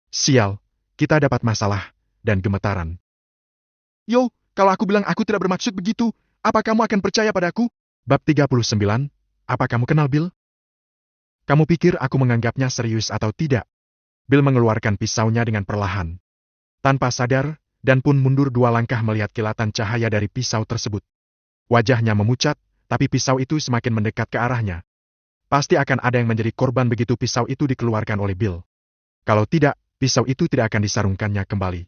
B: Sial, kita dapat masalah, dan gemetaran. "Yo, kalau aku bilang aku tidak bermaksud begitu, apa kamu akan percaya padaku?" Bab 39, apa kamu kenal Bill? Kamu pikir aku menganggapnya serius atau tidak? Bill mengeluarkan pisaunya dengan perlahan. Tanpa sadar, dan pun mundur 2 langkah melihat kilatan cahaya dari pisau tersebut. Wajahnya memucat, tapi pisau itu semakin mendekat ke arahnya. Pasti akan ada yang menjadi korban begitu pisau itu dikeluarkan oleh Bill. Kalau tidak, pisau itu tidak akan disarungkannya kembali.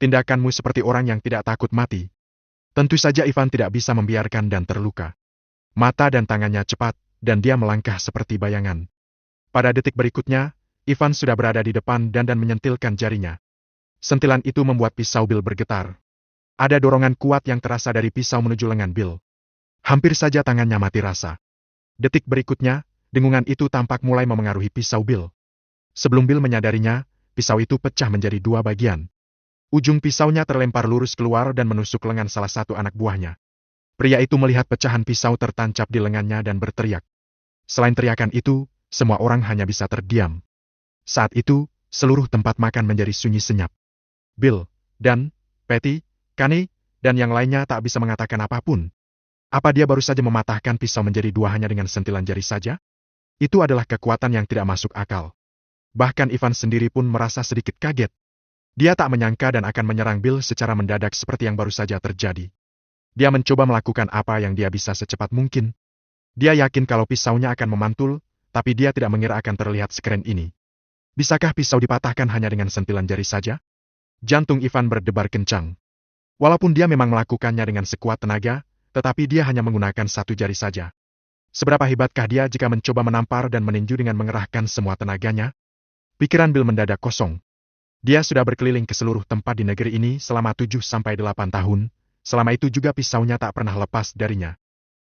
B: Tindakanmu seperti orang yang tidak takut mati. Tentu saja Ivan tidak bisa membiarkan dan terluka. Mata dan tangannya cepat, dan dia melangkah seperti bayangan. Pada detik berikutnya, Ivan sudah berada di depan dan menyentilkan jarinya. Sentilan itu membuat pisau Bill bergetar. Ada dorongan kuat yang terasa dari pisau menuju lengan Bill. Hampir saja tangannya mati rasa. Detik berikutnya, dengungan itu tampak mulai memengaruhi pisau Bill. Sebelum Bill menyadarinya, pisau itu pecah menjadi 2 bagian. Ujung pisaunya terlempar lurus keluar dan menusuk lengan salah satu anak buahnya. Pria itu melihat pecahan pisau tertancap di lengannya dan berteriak. Selain teriakan itu, semua orang hanya bisa terdiam. Saat itu, seluruh tempat makan menjadi sunyi senyap. Bill, dan Patty, Connie, dan yang lainnya tak bisa mengatakan apapun. Apa dia baru saja mematahkan pisau menjadi 2 hanya dengan sentilan jari saja? Itu adalah kekuatan yang tidak masuk akal. Bahkan Ivan sendiri pun merasa sedikit kaget. Dia tak menyangka dan akan menyerang Bill secara mendadak seperti yang baru saja terjadi. Dia mencoba melakukan apa yang dia bisa secepat mungkin. Dia yakin kalau pisaunya akan memantul, tapi dia tidak mengira akan terlihat sekeren ini. Bisakah pisau dipatahkan hanya dengan sentilan jari saja? Jantung Ivan berdebar kencang. Walaupun dia memang melakukannya dengan sekuat tenaga, tetapi dia hanya menggunakan 1 jari saja. Seberapa hebatkah dia jika mencoba menampar dan meninju dengan mengerahkan semua tenaganya? Pikiran Bill mendadak kosong. Dia sudah berkeliling ke seluruh tempat di negeri ini selama 7-8 tahun, selama itu juga pisaunya tak pernah lepas darinya.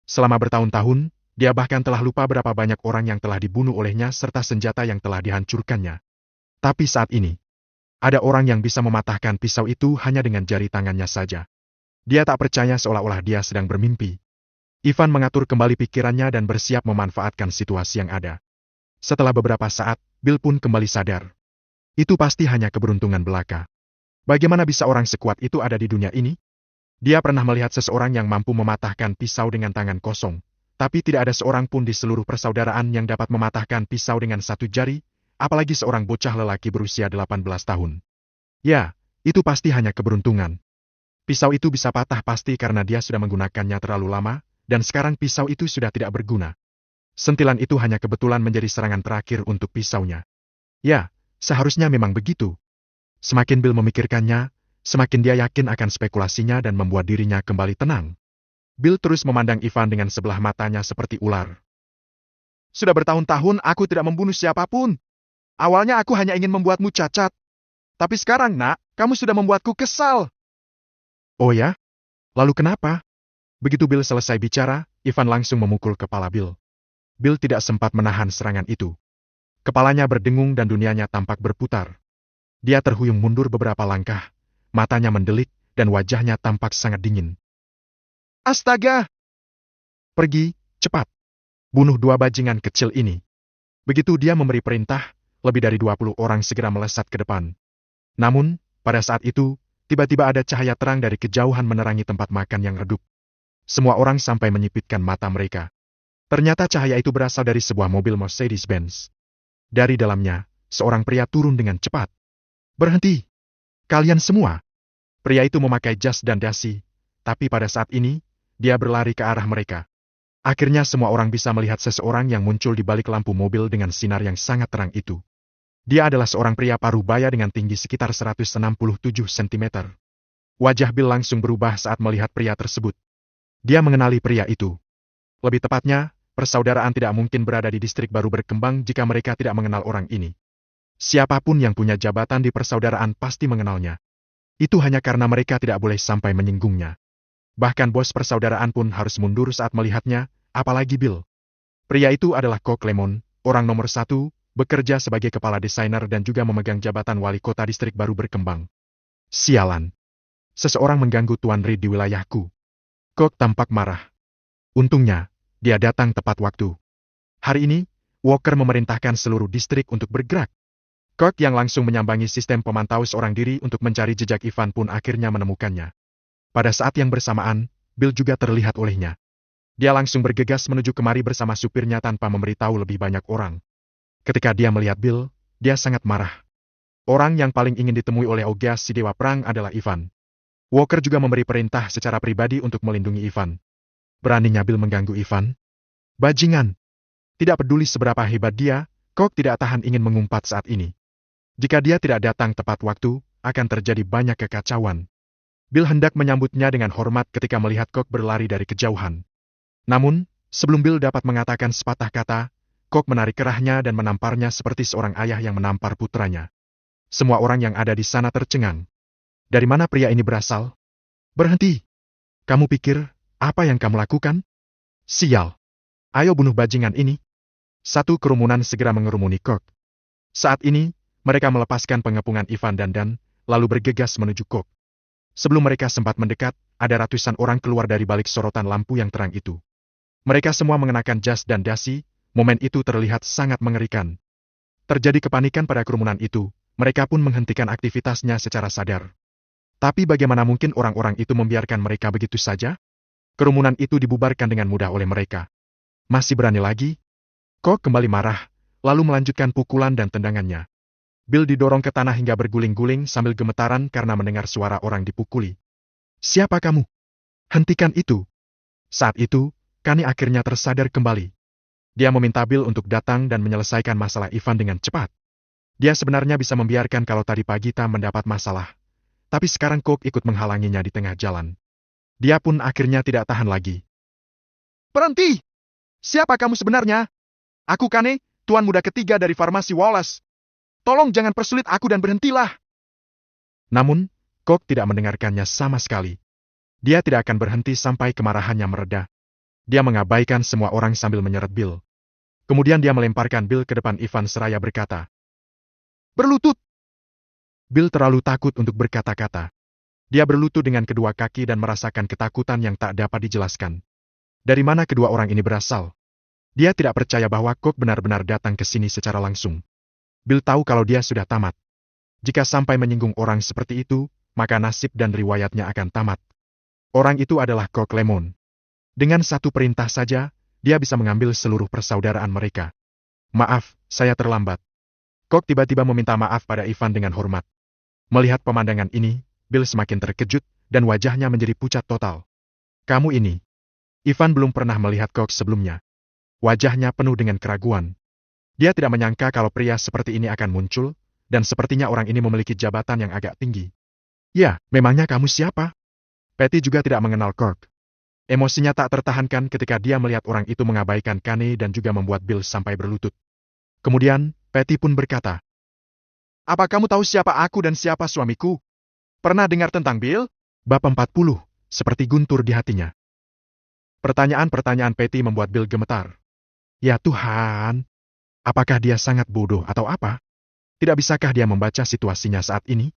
B: Selama bertahun-tahun, dia bahkan telah lupa berapa banyak orang yang telah dibunuh olehnya serta senjata yang telah dihancurkannya. Tapi saat ini, ada orang yang bisa mematahkan pisau itu hanya dengan jari tangannya saja. Dia tak percaya seolah-olah dia sedang bermimpi. Ivan mengatur kembali pikirannya dan bersiap memanfaatkan situasi yang ada. Setelah beberapa saat, Bill pun kembali sadar. Itu pasti hanya keberuntungan belaka. Bagaimana bisa orang sekuat itu ada di dunia ini? Dia pernah melihat seseorang yang mampu mematahkan pisau dengan tangan kosong, tapi tidak ada seorang pun di seluruh persaudaraan yang dapat mematahkan pisau dengan 1 jari, apalagi seorang bocah lelaki berusia 18 tahun. Ya, itu pasti hanya keberuntungan. Pisau itu bisa patah pasti karena dia sudah menggunakannya terlalu lama, dan sekarang pisau itu sudah tidak berguna. Sentilan itu hanya kebetulan menjadi serangan terakhir untuk pisaunya. Ya, seharusnya memang begitu. Semakin Bill memikirkannya, semakin dia yakin akan spekulasinya dan membuat dirinya kembali tenang. Bill terus memandang Ivan dengan sebelah matanya seperti ular. "Sudah bertahun-tahun aku tidak membunuh siapapun. Awalnya aku hanya ingin membuatmu cacat. Tapi sekarang, nak, kamu sudah membuatku kesal." "Oh ya? Lalu kenapa?" Begitu Bill selesai bicara, Ivan langsung memukul kepala Bill. Bill tidak sempat menahan serangan itu. Kepalanya berdengung dan dunianya tampak berputar. Dia terhuyung mundur beberapa langkah, matanya mendelik, dan wajahnya tampak sangat dingin. "Astaga! Pergi, cepat. Bunuh 2 bajingan kecil ini." Begitu dia memberi perintah, lebih dari 20 orang segera melesat ke depan. Namun, pada saat itu, tiba-tiba ada cahaya terang dari kejauhan menerangi tempat makan yang redup. Semua orang sampai menyipitkan mata mereka. Ternyata cahaya itu berasal dari sebuah mobil Mercedes-Benz. Dari dalamnya, seorang pria turun dengan cepat. "Berhenti! Kalian semua!" Pria itu memakai jas dan dasi, tapi pada saat ini, dia berlari ke arah mereka. Akhirnya semua orang bisa melihat seseorang yang muncul di balik lampu mobil dengan sinar yang sangat terang itu. Dia adalah seorang pria parubaya dengan tinggi sekitar 167 cm. Wajah Bill langsung berubah saat melihat pria tersebut. Dia mengenali pria itu. Lebih tepatnya, persaudaraan tidak mungkin berada di distrik baru berkembang jika mereka tidak mengenal orang ini. Siapapun yang punya jabatan di persaudaraan pasti mengenalnya. Itu hanya karena mereka tidak boleh sampai menyinggungnya. Bahkan bos persaudaraan pun harus mundur saat melihatnya, apalagi Bill. Pria itu adalah Cock Lemon, orang nomor 1, bekerja sebagai kepala desainer dan juga memegang jabatan wali kota distrik baru berkembang. Sialan. Seseorang mengganggu Tuan Reed di wilayahku. Kok tampak marah. Untungnya, dia datang tepat waktu. Hari ini, Walker memerintahkan seluruh distrik untuk bergerak. Kirk yang langsung menyambangi sistem pemantau seorang diri untuk mencari jejak Ivan pun akhirnya menemukannya. Pada saat yang bersamaan, Bill juga terlihat olehnya. Dia langsung bergegas menuju kemari bersama supirnya tanpa memberitahu lebih banyak orang. Ketika dia melihat Bill, dia sangat marah. Orang yang paling ingin ditemui oleh Ogas si Dewa Perang adalah Ivan. Walker juga memberi perintah secara pribadi untuk melindungi Ivan. Beraninya Bill mengganggu Ivan? Bajingan! Tidak peduli seberapa hebat dia, Kirk tidak tahan ingin mengumpat saat ini. Jika dia tidak datang tepat waktu, akan terjadi banyak kekacauan. Bill hendak menyambutnya dengan hormat ketika melihat Kirk berlari dari kejauhan. Namun, sebelum Bill dapat mengatakan sepatah kata, Kirk menarik kerahnya dan menamparnya seperti seorang ayah yang menampar putranya. Semua orang yang ada di sana tercengang. Dari mana pria ini berasal? Berhenti! Kamu pikir, apa yang kamu lakukan? Sial! Ayo bunuh bajingan ini! Satu kerumunan segera mengerumuni Kirk. Saat ini, mereka melepaskan pengepungan Ivan dan lalu bergegas menuju Kirk. Sebelum mereka sempat mendekat, ada ratusan orang keluar dari balik sorotan lampu yang terang itu. Mereka semua mengenakan jas dan dasi, momen itu terlihat sangat mengerikan. Terjadi kepanikan pada kerumunan itu, mereka pun menghentikan aktivitasnya secara sadar. Tapi bagaimana mungkin orang-orang itu membiarkan mereka begitu saja? Kerumunan itu dibubarkan dengan mudah oleh mereka. Masih berani lagi? Kirk kembali marah, lalu melanjutkan pukulan dan tendangannya. Bill didorong ke tanah hingga berguling-guling sambil gemetaran karena mendengar suara orang dipukuli. Siapa kamu? Hentikan itu! Saat itu, Kani akhirnya tersadar kembali. Dia meminta Bill untuk datang dan menyelesaikan masalah Ivan dengan cepat. Dia sebenarnya bisa membiarkan kalau tadi pagi Tam mendapat masalah. Tapi sekarang Kirk ikut menghalanginya di tengah jalan. Dia pun akhirnya tidak tahan lagi. Berhenti! Siapa kamu sebenarnya? Aku Kane, tuan muda ketiga dari farmasi Wallace. Tolong jangan persulit aku dan berhentilah. Namun, Kirk tidak mendengarkannya sama sekali. Dia tidak akan berhenti sampai kemarahannya mereda. Dia mengabaikan semua orang sambil menyeret Bill. Kemudian dia melemparkan Bill ke depan Ivan seraya berkata, "Berlutut!" Bill terlalu takut untuk berkata-kata. Dia berlutut dengan kedua kaki dan merasakan ketakutan yang tak dapat dijelaskan. Dari mana kedua orang ini berasal? Dia tidak percaya bahwa Kirk benar-benar datang ke sini secara langsung. Bill tahu kalau dia sudah tamat. Jika sampai menyinggung orang seperti itu, maka nasib dan riwayatnya akan tamat. Orang itu adalah Kirk Lemon. Dengan satu perintah saja, dia bisa mengambil seluruh persaudaraan mereka. Maaf, saya terlambat. Kirk tiba-tiba meminta maaf pada Ivan dengan hormat. Melihat pemandangan ini, Bill semakin terkejut dan wajahnya menjadi pucat total. Kamu ini. Ivan belum pernah melihat Kirk sebelumnya. Wajahnya penuh dengan keraguan. Dia tidak menyangka kalau pria seperti ini akan muncul, dan sepertinya orang ini memiliki jabatan yang agak tinggi. Ya, memangnya kamu siapa? Patty juga tidak mengenal Kirk. Emosinya tak tertahankan ketika dia melihat orang itu mengabaikan Kane dan juga membuat Bill sampai berlutut. Kemudian, Patty pun berkata, "Apa kamu tahu siapa aku dan siapa suamiku? Pernah dengar tentang Bill?" Bab 40, seperti guntur di hatinya. Pertanyaan-pertanyaan Patty membuat Bill gemetar. Ya Tuhan, apakah dia sangat bodoh atau apa? Tidak bisakah dia membaca situasinya saat ini?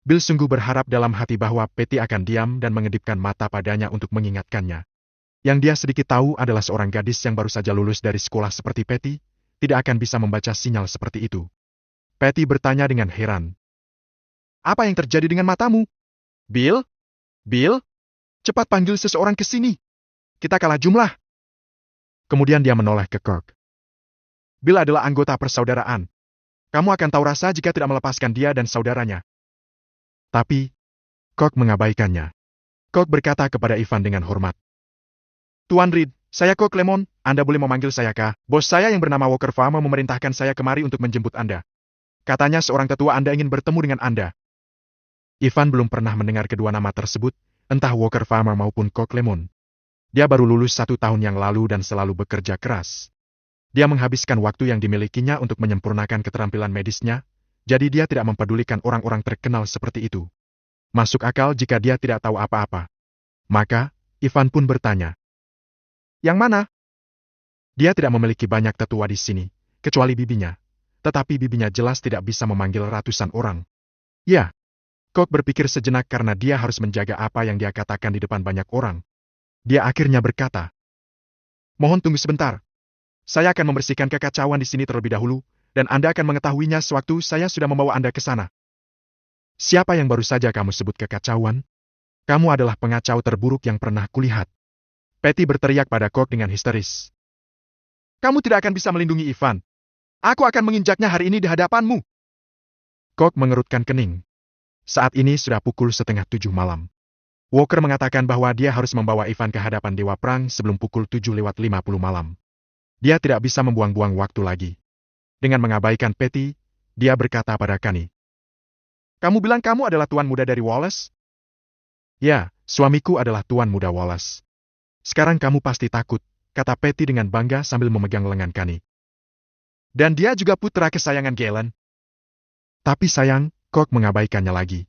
B: Bill sungguh berharap dalam hati bahwa Patty akan diam dan mengedipkan mata padanya untuk mengingatkannya. Yang dia sedikit tahu adalah seorang gadis yang baru saja lulus dari sekolah seperti Patty, tidak akan bisa membaca sinyal seperti itu. Patty bertanya dengan heran. Apa yang terjadi dengan matamu? Bill? Bill? Cepat panggil seseorang ke sini. Kita kalah jumlah. Kemudian dia menoleh ke Kirk. Bill adalah anggota persaudaraan. Kamu akan tahu rasa jika tidak melepaskan dia dan saudaranya. Tapi, Kirk mengabaikannya. Kirk berkata kepada Ivan dengan hormat. Tuan Reed, saya Kirk Lemon, Anda boleh memanggil saya Kak. Bos saya yang bernama Walker Farmer memerintahkan saya kemari untuk menjemput Anda. Katanya seorang tetua Anda ingin bertemu dengan Anda. Ivan belum pernah mendengar kedua nama tersebut, entah Walker Farmer maupun Kirk Lemon. Dia baru lulus 1 tahun yang lalu dan selalu bekerja keras. Dia menghabiskan waktu yang dimilikinya untuk menyempurnakan keterampilan medisnya, jadi dia tidak mempedulikan orang-orang terkenal seperti itu. Masuk akal jika dia tidak tahu apa-apa. Maka, Ivan pun bertanya. Yang mana? Dia tidak memiliki banyak tetua di sini, kecuali bibinya. tetapi bibinya jelas tidak bisa memanggil ratusan orang. Ya, Kok berpikir sejenak karena dia harus menjaga apa yang dia katakan di depan banyak orang. Dia akhirnya berkata, "Mohon tunggu sebentar. Saya akan membersihkan kekacauan di sini terlebih dahulu, dan Anda akan mengetahuinya sewaktu saya sudah membawa Anda ke sana." "Siapa yang baru saja kamu sebut kekacauan? Kamu adalah pengacau terburuk yang pernah kulihat." Patty berteriak pada Kok dengan histeris. "Kamu tidak akan bisa melindungi Ivan. Aku akan menginjaknya hari ini di hadapanmu." Kok mengerutkan kening. Saat ini sudah pukul 6:30 malam. Walker mengatakan bahwa dia harus membawa Ivan ke hadapan Dewa Perang sebelum pukul 7:50 malam. Dia tidak bisa membuang-buang waktu lagi. Dengan mengabaikan Patty, dia berkata pada Kani, "Kamu bilang kamu adalah tuan muda dari Wallace?" "Ya, suamiku adalah tuan muda Wallace." "Sekarang kamu pasti takut," kata Patty dengan bangga sambil memegang lengan Kani. "Dan dia juga putra kesayangan Galen." Tapi sayang, Kok mengabaikannya lagi.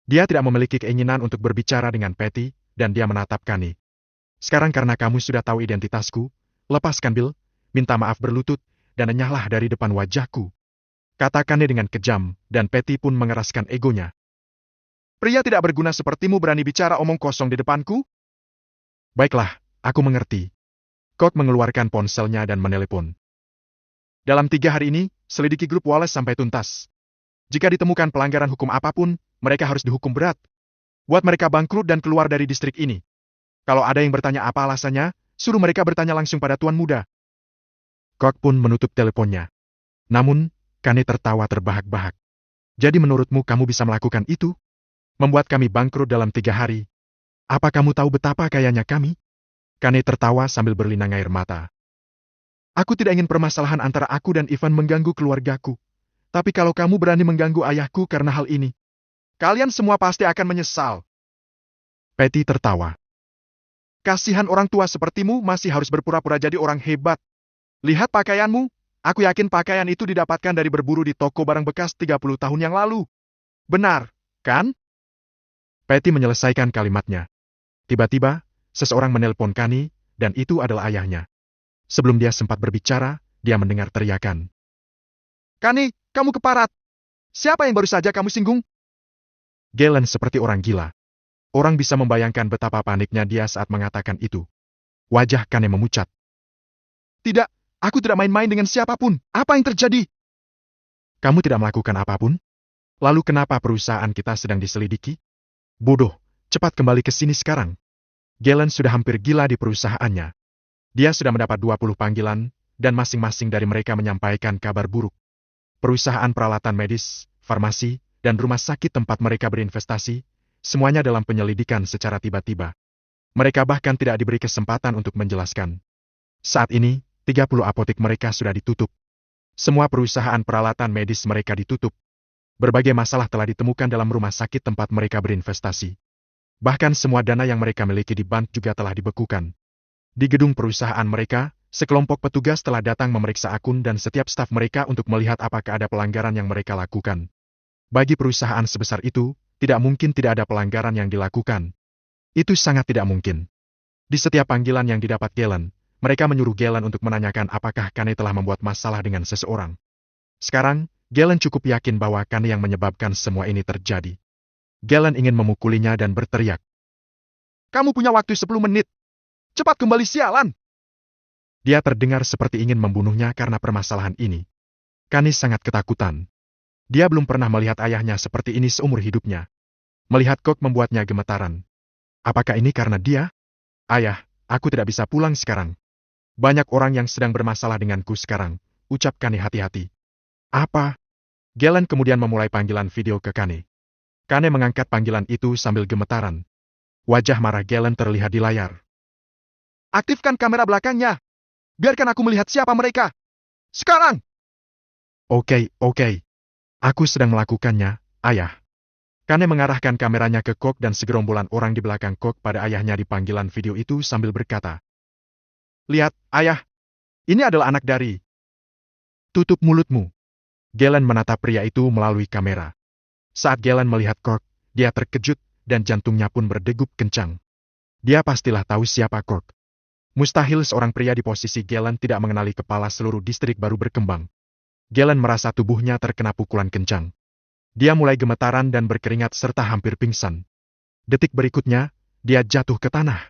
B: Dia tidak memiliki keinginan untuk berbicara dengan Patty, dan dia menatap Kani. "Sekarang karena kamu sudah tahu identitasku, lepaskan Bill, minta maaf berlutut, dan enyahlah dari depan wajahku," kata Kani dengan kejam, dan Patty pun mengeraskan egonya. "Pria tidak berguna sepertimu berani bicara omong kosong di depanku?" "Baiklah, aku mengerti." Kok mengeluarkan ponselnya dan menelepon. "Dalam 3 hari ini, selidiki grup Wallace sampai tuntas. Jika ditemukan pelanggaran hukum apapun, mereka harus dihukum berat. Buat mereka bangkrut dan keluar dari distrik ini. Kalau ada yang bertanya apa alasannya, suruh mereka bertanya langsung pada Tuan Muda." Kok pun menutup teleponnya. Namun, Kani tertawa terbahak-bahak. "Jadi menurutmu kamu bisa melakukan itu? Membuat kami bangkrut dalam 3 hari? Apa kamu tahu betapa kayanya kami?" Kani tertawa sambil berlinang air mata. "Aku tidak ingin permasalahan antara aku dan Ivan mengganggu keluargaku. Tapi kalau kamu berani mengganggu ayahku karena hal ini, kalian semua pasti akan menyesal." Patty tertawa. "Kasihan orang tua sepertimu masih harus berpura-pura jadi orang hebat. Lihat pakaianmu, aku yakin pakaian itu didapatkan dari berburu di toko barang bekas 30 tahun yang lalu. Benar, kan?" Patty menyelesaikan kalimatnya. Tiba-tiba, seseorang menelpon Kani, dan itu adalah ayahnya. Sebelum dia sempat berbicara, dia mendengar teriakan. "Kani, kamu keparat. Siapa yang baru saja kamu singgung?" Galen seperti orang gila. Orang bisa membayangkan betapa paniknya dia saat mengatakan itu. Wajah Kane memucat. "Tidak, aku tidak main-main dengan siapapun. Apa yang terjadi?" "Kamu tidak melakukan apapun? Lalu kenapa perusahaan kita sedang diselidiki? Bodoh, cepat kembali ke sini sekarang." Galen sudah hampir gila di perusahaannya. Dia sudah mendapat 20 panggilan, dan masing-masing dari mereka menyampaikan kabar buruk. Perusahaan peralatan medis, farmasi, dan rumah sakit tempat mereka berinvestasi, semuanya dalam penyelidikan secara tiba-tiba. Mereka bahkan tidak diberi kesempatan untuk menjelaskan. Saat ini, 30 apotek mereka sudah ditutup. Semua perusahaan peralatan medis mereka ditutup. Berbagai masalah telah ditemukan dalam rumah sakit tempat mereka berinvestasi. Bahkan semua dana yang mereka miliki di bank juga telah dibekukan. Di gedung perusahaan mereka, sekelompok petugas telah datang memeriksa akun dan setiap staf mereka untuk melihat apakah ada pelanggaran yang mereka lakukan. Bagi perusahaan sebesar itu, tidak mungkin tidak ada pelanggaran yang dilakukan. Itu sangat tidak mungkin. Di setiap panggilan yang didapat Galen, mereka menyuruh Galen untuk menanyakan apakah Kane telah membuat masalah dengan seseorang. Sekarang, Galen cukup yakin bahwa Kane yang menyebabkan semua ini terjadi. Galen ingin memukulinya dan berteriak. "Kamu punya waktu 10 menit. Cepat kembali, sialan!" Dia terdengar seperti ingin membunuhnya karena permasalahan ini. Kani sangat ketakutan. Dia belum pernah melihat ayahnya seperti ini seumur hidupnya. Melihat Kok membuatnya gemetaran. Apakah ini karena dia? "Ayah, aku tidak bisa pulang sekarang. Banyak orang yang sedang bermasalah denganku sekarang," ucap Kani hati-hati. "Apa?" Galen kemudian memulai panggilan video ke Kani. Kane mengangkat panggilan itu sambil gemetaran. Wajah marah Galen terlihat di layar. "Aktifkan kamera belakangnya. Biarkan aku melihat siapa mereka. Sekarang!" Oke. Aku sedang melakukannya, ayah." Kane mengarahkan kameranya ke Kok dan segerombolan orang di belakang Kok pada ayahnya di panggilan video itu sambil berkata. "Lihat, ayah. Ini adalah anak dari..." "Tutup mulutmu." Galen menatap pria itu melalui kamera. Saat Galen melihat Kok, dia terkejut dan jantungnya pun berdegup kencang. Dia pastilah tahu siapa Kok. Mustahil seorang pria di posisi Galen tidak mengenali kepala seluruh distrik baru berkembang. Galen merasa tubuhnya terkena pukulan kencang. Dia mulai gemetaran dan berkeringat serta hampir pingsan. Detik berikutnya, dia jatuh ke tanah.